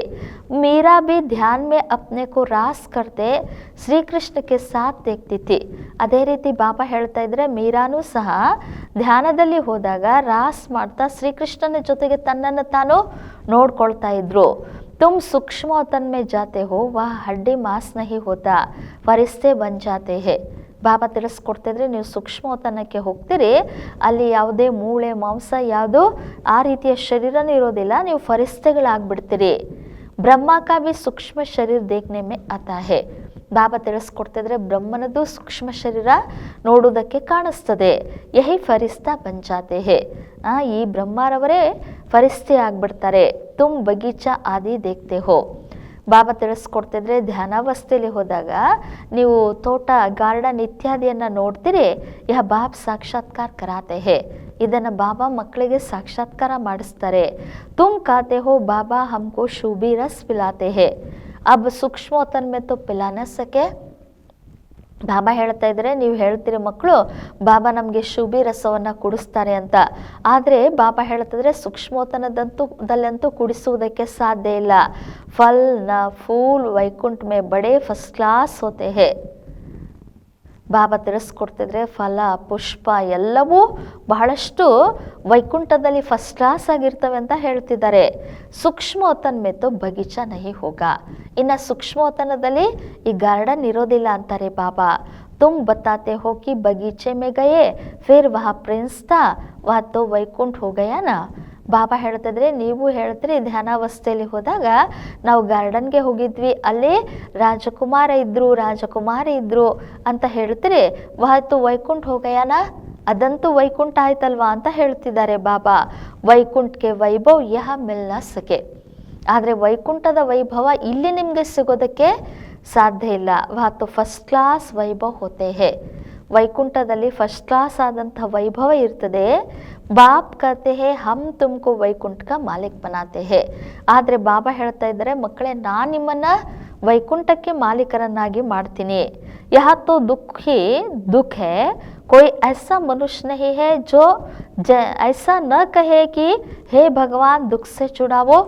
S1: ಮೀರಾ ಬಿ ಧ್ಯಾನ್ ಮೇ ಅಪ್ನೆ ಕೋ ರಾಸ್ ಕರ್ತೆ ಶ್ರೀಕೃಷ್ಣಕ್ಕೆ ಸಾಥ್ ದೇಖ್ತಿ ಥಿ. ಅದೇ ರೀತಿ ಬಾಬಾ ಹೇಳ್ತಾ ಇದ್ರೆ ಮೀರಾನೂ ಸಹ ಧ್ಯಾನದಲ್ಲಿ ಹೋದಾಗ ರಾಸ್ ಮಾಡ್ತಾ ಶ್ರೀಕೃಷ್ಣನ ಜೊತೆಗೆ ತನ್ನನ್ನು ತಾನು ನೋಡ್ಕೊಳ್ತಾ ಇದ್ರು. तुम सूक्ष्म वतन में जाते हो, वह हड्डी मांस नहीं होता, फरिश्ते बन जाते हैं. ಬಾಬಾ ತಿಳಿಸ್ಕೊಡ್ತಿದ್ರೆ ನೀವು ಸೂಕ್ಷ್ಮವತನಕ್ಕೆ ಹೋಗ್ತೀರಿ, ಅಲ್ಲಿ ಯಾವುದೇ ಮೂಳೆ ಮಾಂಸ ಯಾವುದು ಆ ರೀತಿಯ ಶರೀರನೂ ಇರೋದಿಲ್ಲ, ನೀವು ಫರಿಸ್ತೆಗಳಾಗ್ಬಿಡ್ತೀರಿ. ಬ್ರಹ್ಮ ಕಾ ಭಿ ಸೂಕ್ಷ್ಮ ಶರೀರ ದೇಖ್ನೆ ಮೇ ಆತಾ ಹೇ. ಬಾಬಾ ತಿಳಿಸ್ಕೊಡ್ತಿದ್ರೆ ಬ್ರಹ್ಮನದು ಸೂಕ್ಷ್ಮ ಶರೀರ ನೋಡುವುದಕ್ಕೆ ಕಾಣಿಸ್ತದೆ. ಯಹಿ ಫರಿಸ್ತಾ ಬಂಜಾತೆ ಹೇ, ಈ ಬ್ರಹ್ಮರವರೇ ಫರಿಸ್ತೆ ಆಗ್ಬಿಡ್ತಾರೆ. ತುಮ್ ಬಗೀಚಾ ಆದಿ ದೇಖ್ತೆ ಹೋ. ಬಾಬಾ ತಿಳಿಸ್ಕೊಡ್ತಿದ್ರೆ ಧ್ಯಾನಾವಸ್ಥೆಯಲ್ಲಿ ಹೋದಾಗ ನೀವು ತೋಟ, ಗಾರ್ಡನ್ ಇತ್ಯಾದಿಯನ್ನು ನೋಡ್ತೀರಿ. ಯಹ ಬಾಬ್ ಸಾಕ್ಷಾತ್ಕಾರ ಕರಾತೆ ಹೇ, ಇದನ್ನು ಬಾಬಾ ಮಕ್ಕಳಿಗೆ ಸಾಕ್ಷಾತ್ಕಾರ ಮಾಡಿಸ್ತಾರೆ. ತುಮ್ ಕಾತೆ ಹೋ ಬಾಬಾ ಹಮ್ಕೋ ಶೂಬಿ ರಸ್ ಪಿಲಾತೆ ಹೇ, ಅಬ್ ಸೂಕ್ಷ್ಮೋತನ್ ಮೇ ತೋ ಪಿಲಾ ನ ಸಕೆ. ಬಾಬಾ ಹೇಳ್ತಾ ಇದ್ರೆ ನೀವು ಹೇಳ್ತೀರಿ ಮಕ್ಕಳು ಬಾಬಾ ನಮಗೆ ಶುಭಿ ರಸವನ್ನು ಕುಡಿಸ್ತಾರೆ ಅಂತ. ಆದರೆ ಬಾಬಾ ಹೇಳ್ತಿದ್ರೆ ಸೂಕ್ಷ್ಮೋತನದಂತೂ ಕುಡಿಸುವುದಕ್ಕೆ ಸಾಧ್ಯ ಇಲ್ಲ. ಫಲ್ ನ ಫೂಲ್ ವೈಕುಂಠ ಮೇ ಬಡೇ ಫಸ್ಟ್ ಕ್ಲಾಸ್ ಹೋತೆ ಹೇ. ಬಾಬಾ ತಿಳಿಸ್ಕೊಡ್ತಿದ್ರೆ ಫಲ, ಪುಷ್ಪ ಎಲ್ಲವೂ ಬಹಳಷ್ಟು ವೈಕುಂಠದಲ್ಲಿ ಫಸ್ಟ್ ಕ್ಲಾಸ್ ಆಗಿರ್ತವೆ ಅಂತ ಹೇಳ್ತಿದ್ದಾರೆ. ಸೂಕ್ಷ್ಮೋತನ್ ಮೇತು ಬಗೀಚಾ ನಹಿ ಹೋಗ, ಇನ್ನು ಸೂಕ್ಷ್ಮೋತನದಲ್ಲಿ ಈ ಗಾರ್ಡನ್ ಇರೋದಿಲ್ಲ ಅಂತಾರೆ ಬಾಬಾ. तुम बताते हो कि बगीचे में गए फिर वहाँ प्रिंस था, वह तो वैकुंठ हो गया ना. ಬಾಬಾ ಹೇಳ್ತಿದ್ರೆ ನೀವು ಹೇಳ್ತೀರಿ ಧ್ಯಾನಾವಸ್ಥೆಯಲ್ಲಿ ಹೋದಾಗ ನಾವು ಗಾರ್ಡನ್ಗೆ ಹೋಗಿದ್ವಿ, ಅಲ್ಲಿ ರಾಜಕುಮಾರಿ ಇದ್ರು ಅಂತ ಹೇಳ್ತೀರಿ. ವಹತು ವೈಕುಂಠ ಹೋಗಯಾನ, ಅದಂತೂ ವೈಕುಂಠ ಆಯ್ತಲ್ವಾ ಅಂತ ಹೇಳ್ತಿದ್ದಾರೆ ಬಾಬಾ. ವೈಕುಂಠಕ್ಕೆ ವೈಭವ್ ಯಹ ಮಿಲ್ನ ಸಕೆ, ಆದರೆ ವೈಕುಂಠದ ವೈಭವ ಇಲ್ಲಿ ನಿಮಗೆ ಸಿಗೋದಕ್ಕೆ ಸಾಧ್ಯ ಇಲ್ಲ. ವಹತು ಫಸ್ಟ್ ಕ್ಲಾಸ್ ವೈಭವ್ ಹೋತೆ ಹೇ, ವೈಕುಂಠದಲ್ಲಿ ಫಸ್ಟ್ ಕ್ಲಾಸ್ ಆದಂಥ ವೈಭವ ಇರ್ತದೆ. ಬಾಪ್ ಕತೆ ಹೇ ಹಮ್ ತುಮಕು ವೈಕುಂಠ ಕಾ ಮಾಲಿಕ್ ಬನಾತೆ ಹೇ, ಆದರೆ ಬಾಬಾ ಹೇಳ್ತಾ ಇದ್ದಾರೆ ಮಕ್ಕಳೇ ನಾನು ನಿಮ್ಮನ್ನು ವೈಕುಂಠಕ್ಕೆ ಮಾಲೀಕರನ್ನಾಗಿ ಮಾಡ್ತೀನಿ. ಯಹ ತೋ ದುಃಖ ಹೇ, कोई ऐसा मनुष्य नहीं है जो ऐसा न कहे कि हे भगवान दुख से छुड़ावो.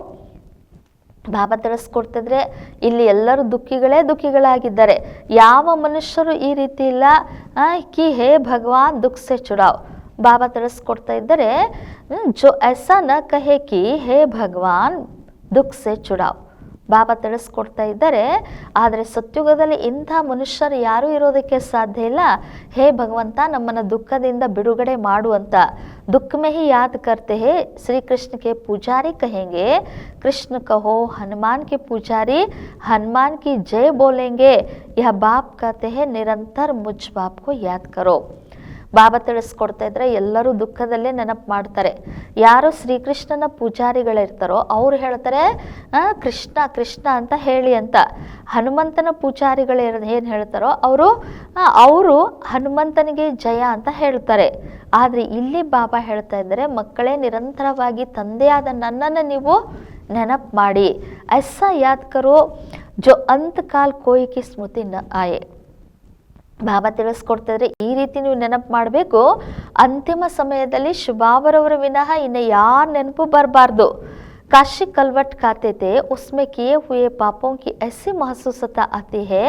S1: ಬಾಬಾ ತಿಳಿಸ್ಕೊಡ್ತಿದ್ರೆ ಇಲ್ಲಿ ಎಲ್ಲರೂ ದುಃಖಿಗಳಾಗಿದ್ದಾರೆ, ಯಾವ ಮನುಷ್ಯರು ಈ ರೀತಿ ಇಲ್ಲ ಕಿ ಹೇ ಭಗವಾನ್ ದುಃಖ ಸೆ ಚುಡಾವ್. ಬಾಬಾ ತಿಳಿಸ್ಕೊಡ್ತಾ ಇದ್ದಾರೆ ಜೋ ಐಸಾ ನ ಕಹೆ ಕಿ ಹೇ ಭಗವಾನ್ ದುಃಖ ಸೆ ಚುಡಾವ್. ಬಾಬಾ ತಿಳಿಸ್ಕೊಡ್ತಾ ಇದ್ದಾರೆ ಆದರೆ ಸತ್ಯುಗದಲ್ಲಿ ಇಂಥ ಮನುಷ್ಯರು ಯಾರೂ ಇರೋದಕ್ಕೆ ಸಾಧ್ಯ ಇಲ್ಲ. ಹೇ ಭಗವಂತ ನಮ್ಮನ್ನು ದುಃಖದಿಂದ ಬಿಡುಗಡೆ ಮಾಡುವಂತ. दुख में ही याद करते हैं श्री कृष्ण के पुजारी कहेंगे कृष्ण कहो, हनुमान के पुजारी हनुमान की जय बोलेंगे. यह बाप कहते हैं निरंतर मुझ बाप को याद करो. ಬಾಬಾ ತಿಳಿಸ್ಕೊಡ್ತಾ ಇದ್ರೆ ಎಲ್ಲರೂ ದುಃಖದಲ್ಲೇ ನೆನಪು ಮಾಡ್ತಾರೆ. ಯಾರು ಶ್ರೀಕೃಷ್ಣನ ಪೂಜಾರಿಗಳಿರ್ತಾರೋ ಅವ್ರು ಹೇಳ್ತಾರೆ ಕೃಷ್ಣ ಕೃಷ್ಣ ಅಂತ ಹೇಳಿ ಅಂತ. ಹನುಮಂತನ ಪೂಜಾರಿಗಳು ಏನು ಹೇಳ್ತಾರೋ ಅವರು ಹನುಮಂತನಿಗೆ ಜಯ ಅಂತ ಹೇಳ್ತಾರೆ. ಆದರೆ ಇಲ್ಲಿ ಬಾಬಾ ಹೇಳ್ತಾ ಇದ್ದಾರೆ ಮಕ್ಕಳೇ ನಿರಂತರವಾಗಿ ತಂದೆಯಾದ ನನ್ನನ್ನು ನೀವು ನೆನಪು ಮಾಡಿ. ಐಸಾ ಯಾದ್ ಕರೋ ಜೋ ಅಂತಕಾಲ್ ಕೋಯಿ ಕಿ ಸ್ಮೃತಿ ನ ಆಯೆ. ಬಾಬಾ ತಿಳಿಸ್ಕೊಡ್ತಿದ್ರೆ ಈ ರೀತಿ ನೀವು ನೆನಪು ಮಾಡಬೇಕು, ಅಂತಿಮ ಸಮಯದಲ್ಲಿ ಶುಭಾವರವರ ವಿನಃ ಇನ್ನು ಯಾರ ನೆನಪು ಬರಬಾರ್ದು. काशी कलवट खाते थे, उसमें किए हुए पापों की ऐसी महसूसता आती है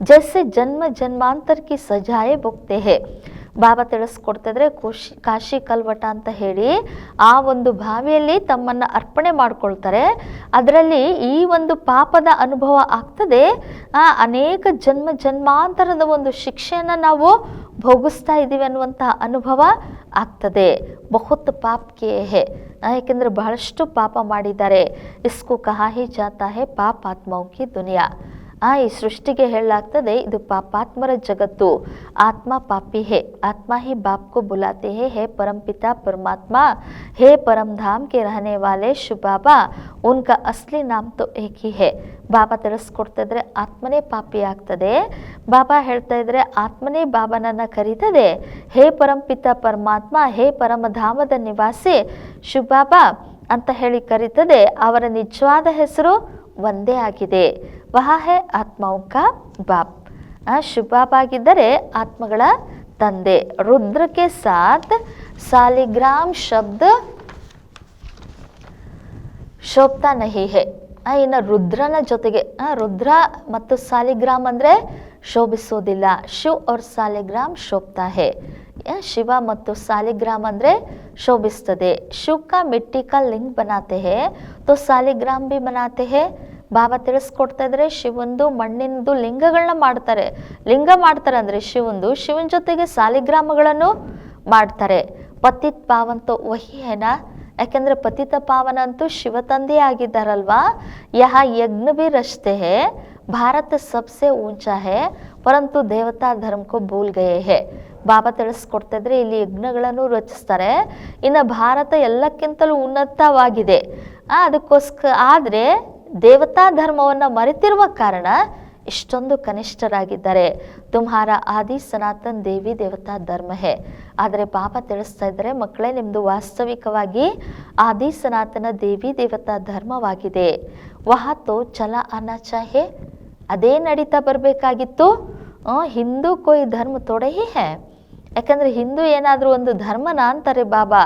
S1: जैसे जन्म जन्मांतर की सजाएं भुगते हैं. ಬಾಬಾ ತಿಳಿಸ್ಕೊಡ್ತಿದ್ರೆ ಕಾಶಿ ಕಲ್ವಟ ಅಂತ ಹೇಳಿ ಆ ಒಂದು ಬಾವಿಯಲ್ಲಿ ತಮ್ಮನ್ನು ಅರ್ಪಣೆ ಮಾಡ್ಕೊಳ್ತಾರೆ. ಅದರಲ್ಲಿ ಈ ಒಂದು ಪಾಪದ ಅನುಭವ ಆಗ್ತದೆ. ಅನೇಕ ಜನ್ಮ ಜನ್ಮಾಂತರದ ಒಂದು ಶಿಕ್ಷೆಯನ್ನು ನಾವು ಭೋಗಿಸ್ತಾ ಇದ್ದೀವಿ ಅನ್ನುವಂತಹ ಅನುಭವ ಆಗ್ತದೆ. ಬಹುತ್ ಪಾಪ್ ಕಿಯೇ ಹೇ, ಯಾಕೆಂದರೆ ಬಹಳಷ್ಟು ಪಾಪ ಮಾಡಿದ್ದಾರೆ. ಇಸ್ಕು ಕಹಾ ಹಿ ಜಾತಾ ಹೇ ಪಾಪ್ ಆತ್ಮೌ ಕಿ ದುನಿಯಾ. ಈ ಸೃಷ್ಟಿಗೆ ಹೇಳಲಾಗ್ತದೆ ಇದು ಪಾಪಾತ್ಮರ ಜಗತ್ತು. ಆತ್ಮ ಪಾಪಿ ಹೇ, ಆತ್ಮ ಹಿ ಬಾಪ್ ಕೋ ಬುಲಾತೆ ಹೇ, ಹೇ ಪರಂಪಿತಾ ಪರಮಾತ್ಮ, ಹೇ ಪರಂ ಧಾಮ್ ಕೆ ರಹನೆ ವಾಲೆ ಶುಭಾಬಾ, ಉನ್ಕಾ ಅಸ್ಲಿ ನಾಮ್ ತೋ ಏಕ್ ಹಿ ಹೇ. ಬಾಬಾ ತಿಳಿಸ್ಕೊಡ್ತಿದ್ರೆ ಆತ್ಮನೇ ಪಾಪಿ ಆಗ್ತದೆ. ಬಾಬಾ ಹೇಳ್ತಾ ಇದ್ರೆ ಆತ್ಮನೇ ಬಾಬನನ್ನ ಕರೀತದೆ. ಹೇ ಪರಂಪಿತಾ ಪರಮಾತ್ಮ, ಹೇ ಪರಮಧಾಮದ ನಿವಾಸಿ ಶುಭಾಬಾ ಅಂತ ಹೇಳಿ ಕರೀತದೆ. ಅವರ ನಿಜವಾದ ಹೆಸರು ಒಂದೇ ಆಗಿದೆ. ವಹ ಹೇ ಆತ್ಮೌ ಕಾ ಬಾಪ್. ಶುಭಾಬಾಗಿದ್ದರೆ ಆತ್ಮಗಳ ತಂದೆ. ರುದ್ರಕ್ಕೆ ಸಾಥ್ ಸಾಲಿಗ್ರಾಮ್ ಶಬ್ದ ಶೋಭತಾ ನಹಿ ಹೇ. ಇನ್ನು ರುದ್ರನ ಜೊತೆಗೆ ರುದ್ರ ಮತ್ತು ಸಾಲಿಗ್ರಾಮ್ ಅಂದರೆ ಶೋಭಿಸೋದಿಲ್ಲ. ಶಿವ್ ಅವ್ರ ಸಾಲಿಗ್ರಾಮ್ ಶೋಭತಾ ಹೇ. ಶಿವ ಮತ್ತು ಸಾಲಿಗ್ರಾಮ್ ಅಂದರೆ ಶೋಭಿಸ್ತದೆ. ಶಿವ್ ಕಾ ಮಿಟ್ಟಿ ಕಾ ಲಿಂಗ್ ಬನಾತೆ ಹೇ ತೋ ಸಾಲಿಗ್ರಾಮ್ ಭಿ ಬನಾತೆ ಹೇ. ಬಾಬಾ ತಿಳಿಸ್ಕೊಡ್ತಾ ಇದ್ರೆ ಶಿವಂದು ಮಣ್ಣಿನದು ಲಿಂಗಗಳನ್ನ ಮಾಡ್ತಾರೆ. ಲಿಂಗ ಮಾಡ್ತಾರೆ ಅಂದರೆ ಶಿವನ ಜೊತೆಗೆ ಸಾಲಿಗ್ರಾಮಗಳನ್ನು ಮಾಡ್ತಾರೆ. ಪತಿತ್ ಪಾವಂತೋ ವಹಿ ಹೇನಾ, ಯಾಕೆಂದರೆ ಪತಿತ ಪಾವನ ಅಂತೂ ಶಿವ ತಂದೆ ಆಗಿದ್ದಾರಲ್ವಾ. ಯಹ ಯಜ್ಞ ಭಿ ರಚತೆ ಹೇ, ಭಾರತ ಸಬ್ಸೆ ಊಂಚಾ ಹೇ ಪರಂತು ದೇವತಾ ಧರ್ಮ ಕೋ ಭೂಲ್ ಗಯೇ ಹೇ. ಬಾಬಾ ತಿಳಿಸ್ಕೊಡ್ತಾ ಇದ್ರೆ ಇಲ್ಲಿ ಯಜ್ಞಗಳನ್ನು ರಚಿಸ್ತಾರೆ. ಇನ್ನು ಭಾರತ ಎಲ್ಲಕ್ಕಿಂತಲೂ ಉನ್ನತವಾಗಿದೆ. ಅದಕ್ಕೋಸ್ಕರ ಆದರೆ ದೇವತಾ ಧರ್ಮವನ್ನು ಮರೆತಿರುವ ಕಾರಣ ಇಷ್ಟೊಂದು ಕನಿಷ್ಠರಾಗಿದ್ದಾರೆ. ತುಮ್ಹಾರ ಆದಿ ಸನಾತನ್ ದೇವಿ ದೇವತಾ ಧರ್ಮ ಹೇ. ಆದರೆ ಬಾಬಾ ತಿಳಿಸ್ತಾ ಇದ್ದಾರೆ ಮಕ್ಕಳೇ, ನಿಮ್ಮದು ವಾಸ್ತವಿಕವಾಗಿ ಆದಿ ಸನಾತನ ದೇವಿ ದೇವತಾ ಧರ್ಮವಾಗಿದೆ. ವಹಾತೋ ಚಲ ಆನಾ ಚಾಹೆ, ಅದೇ ನಡೀತಾ ಬರಬೇಕಾಗಿತ್ತು. ಹಿಂದೂ ಕೋಯಿ ಧರ್ಮ ತೋಡೆ ಹಿ ಹೇ. ಯಾಕಂದರೆ ಹಿಂದೂ ಏನಾದರೂ ಒಂದು ಧರ್ಮನ ಅಂತಾರೆ ಬಾಬಾ.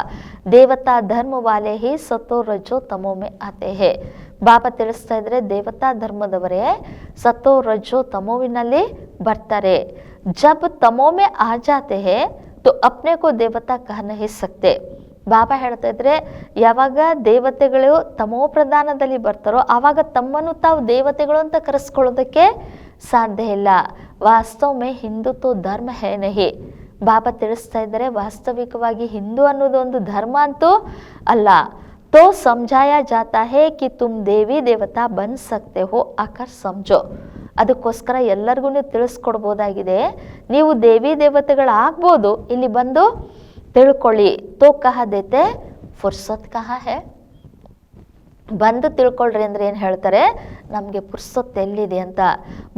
S1: ದೇವತಾ ಧರ್ಮ ವಾಲೆ ಹಿ ಸತೋ ರಜೋ ತಮೋಮೆ ಆತೆ ಹೇ. ಬಾಬಾ ತಿಳಿಸ್ತಾ ಇದ್ರೆ ದೇವತಾ ಧರ್ಮದವರೇ ಸತೋ ರಜೋ ತಮೋವಿನಲ್ಲಿ ಬರ್ತಾರೆ. ಜಬ್ ತಮೋಮೆ ಆ ಜಾತೆ ಹೇ ತೋ ಅಪ್ನೆ ಕೋ ದೇವತಾ ಕಹ ನಹಿ ಸಕ್ತೆ. ಬಾಬಾ ಹೇಳ್ತಾ ಇದ್ರೆ ಯಾವಾಗ ದೇವತೆಗಳು ತಮೋ ಪ್ರಧಾನದಲ್ಲಿ ಬರ್ತಾರೋ ಆವಾಗ ತಮ್ಮನ್ನು ತಾವು ದೇವತೆಗಳು ಅಂತ ಕರೆಸ್ಕೊಳ್ಳೋದಕ್ಕೆ ಸಾಧ್ಯ ಇಲ್ಲ. ವಾಸ್ತವ ಮೇ ಹಿಂದುತ್ವ ಧರ್ಮ ಹೇ ನಹಿ. ಬಾಬಾ ತಿಳಿಸ್ತಾ ಇದ್ದಾರೆ ವಾಸ್ತವಿಕವಾಗಿ ಹಿಂದೂ ಅನ್ನೋದು ಒಂದು ಧರ್ಮ ಅಂತೂ ಅಲ್ಲ. तो समझाया जाता है कि तुम देवी देवता बन सकते हो आकर समझो. ಅದಕ್ಕೋಸ್ಕರ ಎಲ್ಲರಿಗೂ ತಿಳಿಸ್ಕೊಡ್ಬೋದಾಗಿದೆ, ನೀವು ದೇವಿ ದೇವತೆಗಳಾಗ್ಬೋದು, ಇಲ್ಲಿ ಬಂದು ತಿಳ್ಕೊಳ್ಳಿ. ತೋ ಕಹ ದೇತೆ ಫುರ್ಸತ್ ಕಹ ಹೇ. ಬಂದು ತಿಳ್ಕೊಳ್ರಿ ಅಂದ್ರೆ ಏನು ಹೇಳ್ತಾರೆ, ನಮಗೆ ಪುರ್ಸೊತ್ ಎಲ್ಲಿದೆ ಅಂತ.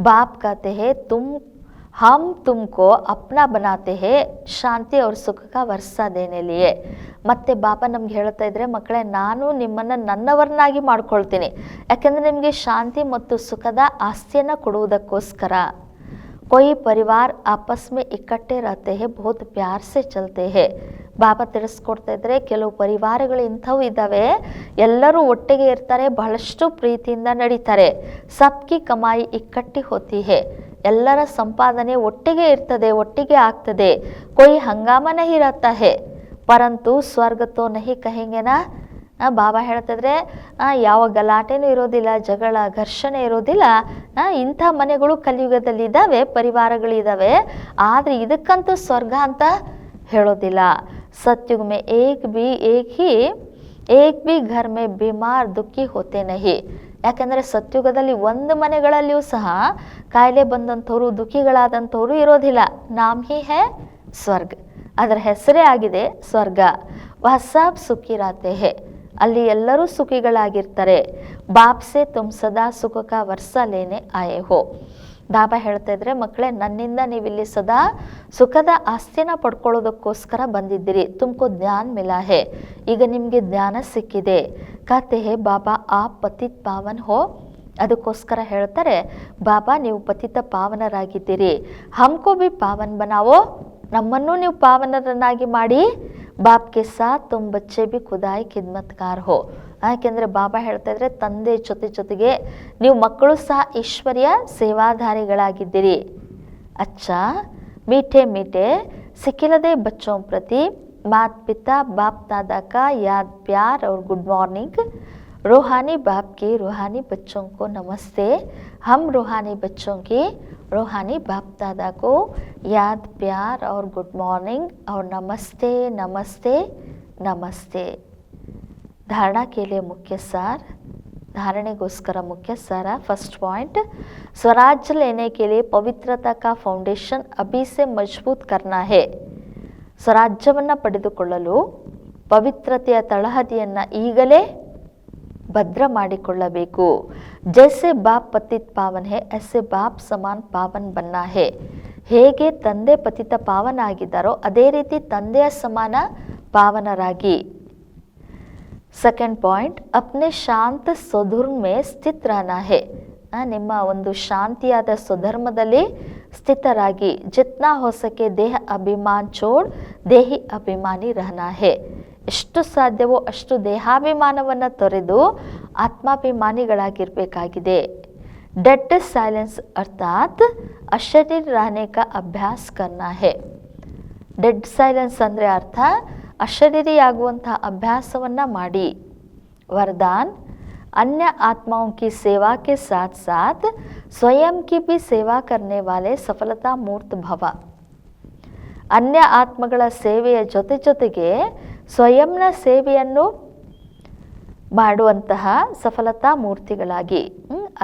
S1: ಬಾಪ್ ಕಹತೆ ಹೇ हम तुमको अपना बनाते हैं ಶಾಂತಿ और ಸುಖ का वर्षा देने लिए. ಮತ್ತೆ ಬಾಬಾ ನಮ್ಗೆ ಹೇಳ್ತಾ ಇದ್ರೆ ಮಕ್ಕಳೇ, ನಾನು ನಿಮ್ಮನ್ನು ನನ್ನವರನ್ನಾಗಿ ಮಾಡ್ಕೊಳ್ತೀನಿ. ಯಾಕೆಂದರೆ ನಿಮಗೆ ಶಾಂತಿ ಮತ್ತು ಸುಖದ ಆಸ್ತಿಯನ್ನು ಕೊಡುವುದಕ್ಕೋಸ್ಕರ. कोई परिवार आपस में इकट्ठे रहते हैं, बहुत प्यार से चलते हैं. ಬಾಬಾ ತಿಳಿಸ್ಕೊಡ್ತಾ ಇದ್ರೆ ಕೆಲವು ಪರಿವಾರಗಳು ಇಂಥವು ಇದ್ದಾವೆ, ಎಲ್ಲರೂ ಒಟ್ಟಿಗೆ ಇರ್ತಾರೆ, ಬಹಳಷ್ಟು ಪ್ರೀತಿಯಿಂದ ನಡೀತಾರೆ. ಸಬ್ಕಿ ಕಮಾಯಿ ಇಕ್ಕಟ್ಟಿ ಹೋತಿ ಹೇ. ಎಲ್ಲರ ಸಂಪಾದನೆ ಒಟ್ಟಿಗೆ ಇರ್ತದೆ, ಒಟ್ಟಿಗೆ ಆಗ್ತದೆ. ಕೊಯ್ ಹಂಗಾಮ ನಹಿ ರಹತಾ ಹೇ ಪರಂತು ಸ್ವರ್ಗ ತೋ ನಹಿ ಕಹೆಂಗೆನಾ. ಬಾಬಾ ಹೇಳ್ತಿದ್ರೆ ಯಾವ ಗಲಾಟೆನೂ ಇರೋದಿಲ್ಲ, ಜಗಳ ಘರ್ಷಣೆ ಇರೋದಿಲ್ಲ. ಇಂಥ ಮನೆಗಳು ಕಲಿಯುಗದಲ್ಲಿ ಇದ್ದಾವೆ, ಪರಿವಾರಗಳಿದ್ದಾವೆ. ಆದರೆ ಇದಕ್ಕಂತೂ ಸ್ವರ್ಗ ಅಂತ ಹೇಳೋದಿಲ್ಲ. ಸತ್ಯುಗ್ ಮೇ ಏಕ್ ಬಿ ಘರ್ ಮೇ ಬಿಮಾರ್ ದುಃಖಿ ಹೋತೆ ನಹಿ. ಯಾಕೆಂದರೆ ಸತ್ಯುಗದಲ್ಲಿ ಒಂದು ಮನೆಗಳಲ್ಲಿಯೂ ಸಹ ಕಾಯಿಲೆ ಬಂದಂಥವ್ರು ದುಃಖಿಗಳಾದಂಥವ್ರು ಇರೋದಿಲ್ಲ. ನಾಮ್ ಹಿ ಹೇ ಸ್ವರ್ಗ, ಅದರ ಹೆಸರೇ ಆಗಿದೆ ಸ್ವರ್ಗ. ವಹಸಾಬ್ ಸುಖಿ ರಾತೆ ಹೇ, ಅಲ್ಲಿ ಎಲ್ಲರೂ ಸುಖಿಗಳಾಗಿರ್ತಾರೆ. ಬಾಪ್ ಸೆ ತುಮ್ ಸದಾ ಸುಖ ಕಾ ವರ್ಷ ಲೇನೆ ಆಯೆ ಹೋ. ಬಾಬಾ ಹೇಳ್ತಾ ಇದ್ರೆ ಮಕ್ಕಳೇ, ನನ್ನಿಂದ ನೀವಿಲ್ಲಿ ಸದಾ ಸುಖದ ಆಸ್ತಿನ ಪಡ್ಕೊಳ್ಳೋದಕ್ಕೋಸ್ಕರ ಬಂದಿದ್ದೀರಿ. ತುಮಕೋ ಜ್ಞಾನ ಮಿಲಾ ಹೇ, ಈಗ ನಿಮಗೆ ಜ್ಞಾನ ಸಿಕ್ಕಿದೆ. ಕಹತೆ ಹೇ ಬಾಬಾ ಆಪ್ ಪತಿತ್ ಪಾವನ್ ಹೋ. ಅದಕ್ಕೋಸ್ಕರ ಹೇಳ್ತಾರೆ ಬಾಬಾ ನೀವು ಪತಿತ ಪಾವನರಾಗಿದ್ದೀರಿ. ಹಮ್ಕೋ ಬಿ ಪಾವನ್ ಬನಾವೋ ನಮ್ಮನ್ನು ನೀವು ಪಾವನರನ್ನಾಗಿ ಮಾಡಿ. ಬಾಪ್ ಕೆ ಸಾಥ್ ತುಮ್ ಬಚ್ಚೆ ಬಿ ಖುದಾಯಿ ಖಿದ್ಮತ್ಕಾರ್ ಹೋ. ಯಾಕೆಂದರೆ ಬಾಬಾ ಹೇಳ್ತಾ ಇದ್ರೆ ತಂದೆ ಜೊತೆಗೆ ನೀವು ಮಕ್ಕಳು ಸಹ ಈಶ್ವರ್ಯ ಸೇವಾಧಾರಿಗಳಾಗಿದ್ದೀರಿ. अच्छा मीठे मीठे सिखिलदे बच्चों प्रति माता पिता बाप दादा का याद प्यार और गुड मॉर्निंग. रूहानी बाप के रूहानी बच्चों को नमस्ते. हम रूहानी बच्चों के रूहानी बाप दादा को याद प्यार और गुड मॉर्निंग और नमस्ते नमस्ते नमस्ते. धारणा के लिए मुख्य सार. धारणेಗೋಸ್ಕರ मुख्य सार. फर्स्ट पॉइंट, स्वराज्य लेने के लिए पवित्रता का फाउंडेशन अभी से मजबूत करना है. ಸ್ವರಾಜ್ಯವನ್ನು ಪಡೆದುಕೊಳ್ಳಲು ಪವಿತ್ರತೆಯ ತಳಹದಿಯನ್ನು ಈಗಲೇ ಭದ್ರ ಮಾಡಿಕೊಳ್ಳಬೇಕು. ಜೈಸೆ ಬಾಪ್ ಪತಿತ್ ಪಾವನ್ ಹೇ ಐಸೆ ಬಾಪ್ ಸಮಾನ್ ಪಾವನ್ ಬನ್ನ ಹೇ. ಹೇಗೆ ತಂದೆ ಪತಿತ ಪಾವನ ಆಗಿದ್ದಾರೋ ಅದೇ ರೀತಿ ತಂದೆಯ ಸಮಾನ ಪಾವನರಾಗಿ. ಸೆಕೆಂಡ್ ಪಾಯಿಂಟ್, ಅಪ್ನೆ ಶಾಂತ ಸ್ವಧರ್ಮೆ ಸ್ಥಿತ ರಹನಾ ಹೇ. ನಿಮ್ಮ ಒಂದು ಶಾಂತಿಯಾದ ಸ್ವಧರ್ಮದಲ್ಲಿ ಸ್ಥಿತರಾಗಿ. ಜಿತ್ನಾ ಹೋ ಸಕೆ ದೇಹ ಅಭಿಮಾನ್ ಚೋಡ್ ದೇಹಿ ಅಭಿಮಾನಿ ರಹನಾ ಹೇ. ಎಷ್ಟು ಸಾಧ್ಯವೋ ಅಷ್ಟು ದೇಹಾಭಿಮಾನವನ್ನು ತೊರೆದು ಆತ್ಮಾಭಿಮಾನಿಗಳಾಗಿರಬೇಕಾಗಿದೆ. ಡೆಡ್ ಸೈಲೆನ್ಸ್ ಅರ್ಥಾತ್ ಅಶರೀರ್ ರಹನೆ ಕಾ ಅಭ್ಯಾಸ ಕರ್ನಾ ಹೇ. ಡೆಡ್ ಸೈಲೆನ್ಸ್ ಅಂದರೆ ಅರ್ಥ ಅಶರೀರಿಯಾಗುವಂತಹ ಅಭ್ಯಾಸವನ್ನು ಮಾಡಿ. ವರದಾನ್, अन्य आत्माओं की सेवा के साथ साथ स्वयं की भी सेवा करने वाले सफलता मूर्त भव. अन्य ಆತ್ಮಗಳ ಸೇವೆಯ ಜೊತೆಗೆ ಸ್ವಯಂನ ಸೇವೆಯನ್ನು ಮಾಡುವಂತಹ ಸಫಲತಾ ಮೂರ್ತಿಗಳಾಗಿ.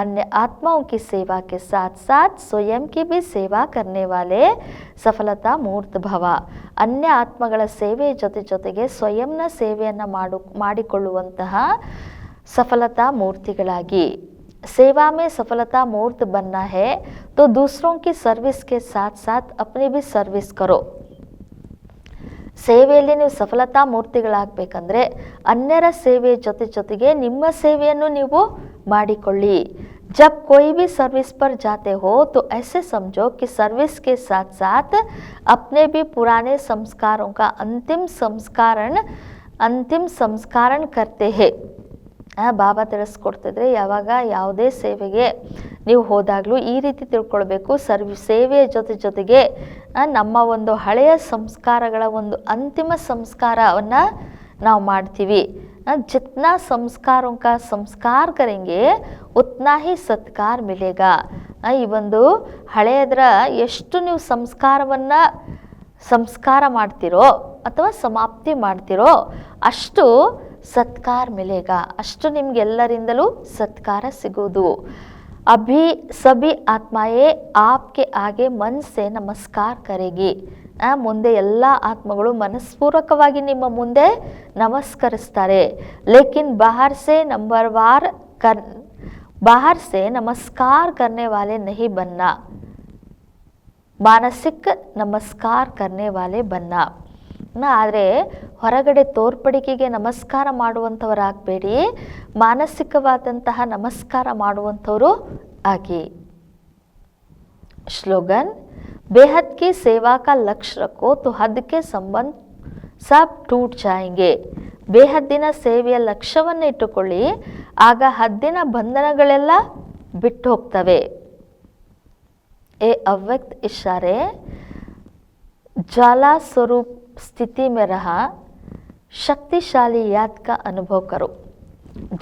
S1: अन्य आत्माओं की सेवा के साथ साथ स्वयं की भी सेवा करने वाले ಸಫಲತಾ ಮೂರ್ತ ಭವ. ಅನ್ಯ ಆತ್ಮಗಳ ಸೇವೆಯ ಜೊತೆಗೆ ಸ್ವಯಂನ ಸೇವೆಯನ್ನು ಮಾಡಿಕೊಳ್ಳುವಂತಹ सफलता मूर्तिಗಳಾಗಿ. सेवा में सफलता मूर्त बनना है तो दूसरों की सर्विस के साथ साथ अपनी भी सर्विस करो. ಸೇವೆಯಲ್ಲಿ ನೀವು ಸಫಲತಾ ಮೂರ್ತಿಗಳಾಗಬೇಕಂದ್ರೆ ಅನ್ಯರ ಸೇವೆಯ ಜೊತೆಗೆ ನಿಮ್ಮ ಸೇವೆಯನ್ನು ನೀವು ಮಾಡಿಕೊಳ್ಳಿ. जब कोई भी सर्विस पर जाते हो तो ऐसे समझो कि सर्विस के साथ साथ अपने भी पुराने संस्कारों का अंतिम संस्करण करते हैं. ಬಾಬಾ ತಿಳಿಸ್ಕೊಡ್ತಿದ್ರೆ ಯಾವಾಗ ಯಾವುದೇ ಸೇವೆಗೆ ನೀವು ಹೋದಾಗಲೂ ಈ ರೀತಿ ತಿಳ್ಕೊಳ್ಬೇಕು. ಸೇವೆಯ ಜೊತೆಗೆ ನಮ್ಮ ಒಂದು ಹಳೆಯ ಸಂಸ್ಕಾರಗಳ ಒಂದು ಅಂತಿಮ ಸಂಸ್ಕಾರವನ್ನು ನಾವು ಮಾಡ್ತೀವಿ. ಜಿತ್ನಾ ಸಂಸ್ಕಾರೋं का ಸಂಸ್ಕಾರ ಕರೆಂಗೆ ಉತ್ನಾ ಹಿ ಸತ್ಕಾರ ಮಿಲೇಗಾ. ಈ ಒಂದು ಹಳೆಯದರ ಎಷ್ಟು ನೀವು ಸಂಸ್ಕಾರ ಮಾಡ್ತಿರೋ ಅಥವಾ ಸಮಾಪ್ತಿ ಮಾಡ್ತಿರೋ ಅಷ್ಟು ಸತ್ಕಾರ ಮಿಲೇಗ, ಅಷ್ಟು ನಿಮಗೆಲ್ಲರಿಂದಲೂ ಸತ್ಕಾರ ಸಿಗುವುದು. ಅಭಿ ಸಭಿ ಆತ್ಮಾಯೇ ಆಪ್ಗೆ ಆಗೆ ಮನಸ್ಸೆ ನಮಸ್ಕಾರ ಕರೆಗಿ. ಮುಂದೆ ಎಲ್ಲ ಆತ್ಮಗಳು ಮನಸ್ಪೂರ್ವಕವಾಗಿ ನಿಮ್ಮ ಮುಂದೆ ನಮಸ್ಕರಿಸ್ತಾರೆ. ಲೇಕಿನ್ ಬಾಹರ್ ಸೆ ನಮಸ್ಕಾರ ಕರ್ನೆ ವಾಲೆ ನಹಿ ಬನ್ನ. ಮಾನಸಿಕ ನಮಸ್ಕಾರ ಕರ್ನೆ ವಾಲೆ ಬನ್ನ. ಆದರೆ ಹೊರಗಡೆ ತೋರ್ಪಡಿಕೆಗೆ ನಮಸ್ಕಾರ ಮಾಡುವಂಥವರಾಗಬೇಡಿ, ಮಾನಸಿಕವಾದಂತಹ ನಮಸ್ಕಾರ ಮಾಡುವಂಥವರು ಆಗಿ. ಸ್ಲೋಗನ್, बेहद की सेवा का लक्ष्य रखो तो हद के संबंध सब टूट जाएंगे. ಬೇಹದ್ದಿನ ಸೇವೆಯ ಲಕ್ಷ್ಯವನ್ನು ಇಟ್ಟುಕೊಳ್ಳಿ, ಆಗ ಹದ್ದಿನ ಬಂಧನಗಳೆಲ್ಲ ಬಿಟ್ಟು ಹೋಗ್ತವೆ. ए अव्यक्त इशारे ज्वाला स्वरूप स्थिति में रहा शक्तिशाली याद का अनुभव करो.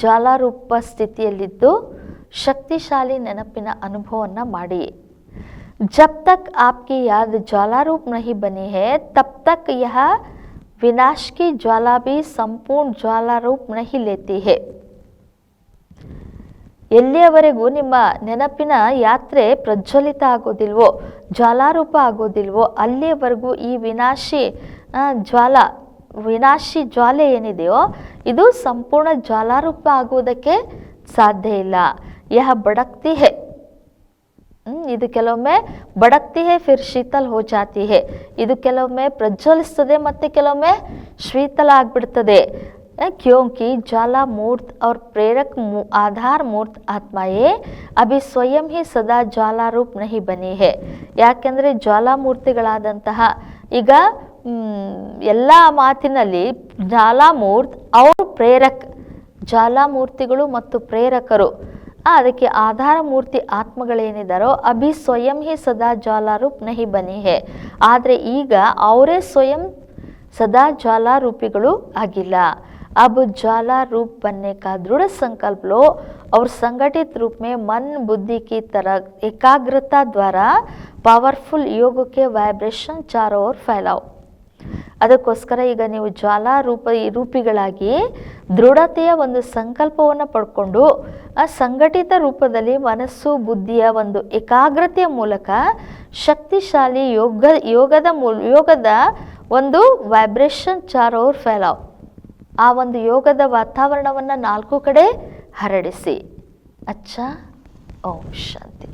S1: ಜ್ವಾಲಾರೂಪ ಸ್ಥಿತಿಯಲ್ಲಿದ್ದು ಶಕ್ತಿಶಾಲಿ ನೆನಪಿನ ಅನುಭವವನ್ನು ಮಾಡಿ. जब तक आपकी याद ज्वालारूप नहीं बनी है तब तक यह विनाश की ज्वाला भी संपूर्ण ज्वालारूप नहीं लेती है. ಎಲ್ಲಿಯವರೆಗೂ ನಿಮ್ಮ ನೆನಪಿನ ಯಾತ್ರೆ ಪ್ರಜ್ವಲಿತ ಆಗೋದಿಲ್ವೋ, ಜ್ವಾಲಾರೂಪ ಆಗೋದಿಲ್ವೋ, ಅಲ್ಲಿಯವರೆಗೂ ಈ ವಿನಾಶಿ ಜ್ವಾಲೆ ಏನಿದೆಯೋ ಇದು ಸಂಪೂರ್ಣ ಜ್ವಾಲಾರೂಪ ಆಗುವುದಕ್ಕೆ ಸಾಧ್ಯ ಇಲ್ಲ. ಯಹ ಬಡಕ್ತಿ ಹೇ, ಇದು ಕೆಲವೊಮ್ಮೆ ಬಡಕ್ತಿ ಹೇ ಫಿರ್ ಶೀತಲ್ ಹೋ ಜಾತಿ ಹೇ, ಇದು ಕೆಲವೊಮ್ಮೆ ಪ್ರಜ್ವಲಿಸ್ತದೆ ಮತ್ತು ಕೆಲವೊಮ್ಮೆ ಶೀತಲ ಆಗ್ಬಿಡ್ತದೆ. क्योंकि ज्वाला मूर्त और प्रेरक आधार मूर्त आत्माएं अभी स्वयं ही सदा ज्वालारूप नहीं बनी है. ಯಾಕೆಂದರೆ ಜ್ವಾಲಾಮೂರ್ತಿಗಳಾದಂತಹ ಈಗ ಎಲ್ಲ ಮಾತಿನಲ್ಲಿ ಜ್ವಾಲಾಮೂರ್ತಿ ಅವರು ಜ್ವಾಲಾಮೂರ್ತಿಗಳು ಮತ್ತು ಪ್ರೇರಕರು, ಅದಕ್ಕೆ ಆಧಾರ ಮೂರ್ತಿ ಆತ್ಮಗಳೇನಿದ್ದಾರೋ ಅಭಿ ಸ್ವಯಂ ಹಿ ಸದಾ ಜ್ವಾಲಾರೂಪ್ ನಹಿ ಬನಿ ಹೇ, ಆದರೆ ಈಗ ಅವರೇ ಸ್ವಯಂ ಸದಾ ಜ್ವಾಲಾರೂಪಿಗಳು ಆಗಿಲ್ಲ. अब ज्वाला रूप बनने का दृढ़ संकल्प लो और संगठित रूप में मन बुद्धि की तरह एकाग्रता द्वारा पावरफुल योग के वाइब्रेशन चारों ओर फैलाओ. ಅದಕ್ಕೋಸ್ಕರ ಈಗ ನೀವು ರೂಪಿಗಳಾಗಿ ದೃಢತೆಯ ಒಂದು ಸಂಕಲ್ಪವನ್ನು ಪಡ್ಕೊಂಡು ಆ ಸಂಘಟಿತ ರೂಪದಲ್ಲಿ ಮನಸ್ಸು ಬುದ್ಧಿಯ ಒಂದು ಏಕಾಗ್ರತೆಯ ಮೂಲಕ ಶಕ್ತಿಶಾಲಿ ಯೋಗದ ಒಂದು ವೈಬ್ರೇಷನ್ ಚಾರ್ ಓರ್ ಫೈಲಾವ್, ಆ ಒಂದು ಯೋಗದ ವಾತಾವರಣವನ್ನು 4 ಕಡೆ ಹರಡಿಸಿ. ಅಚ್ಚಾ, ಓಂ ಶಾಂತಿ.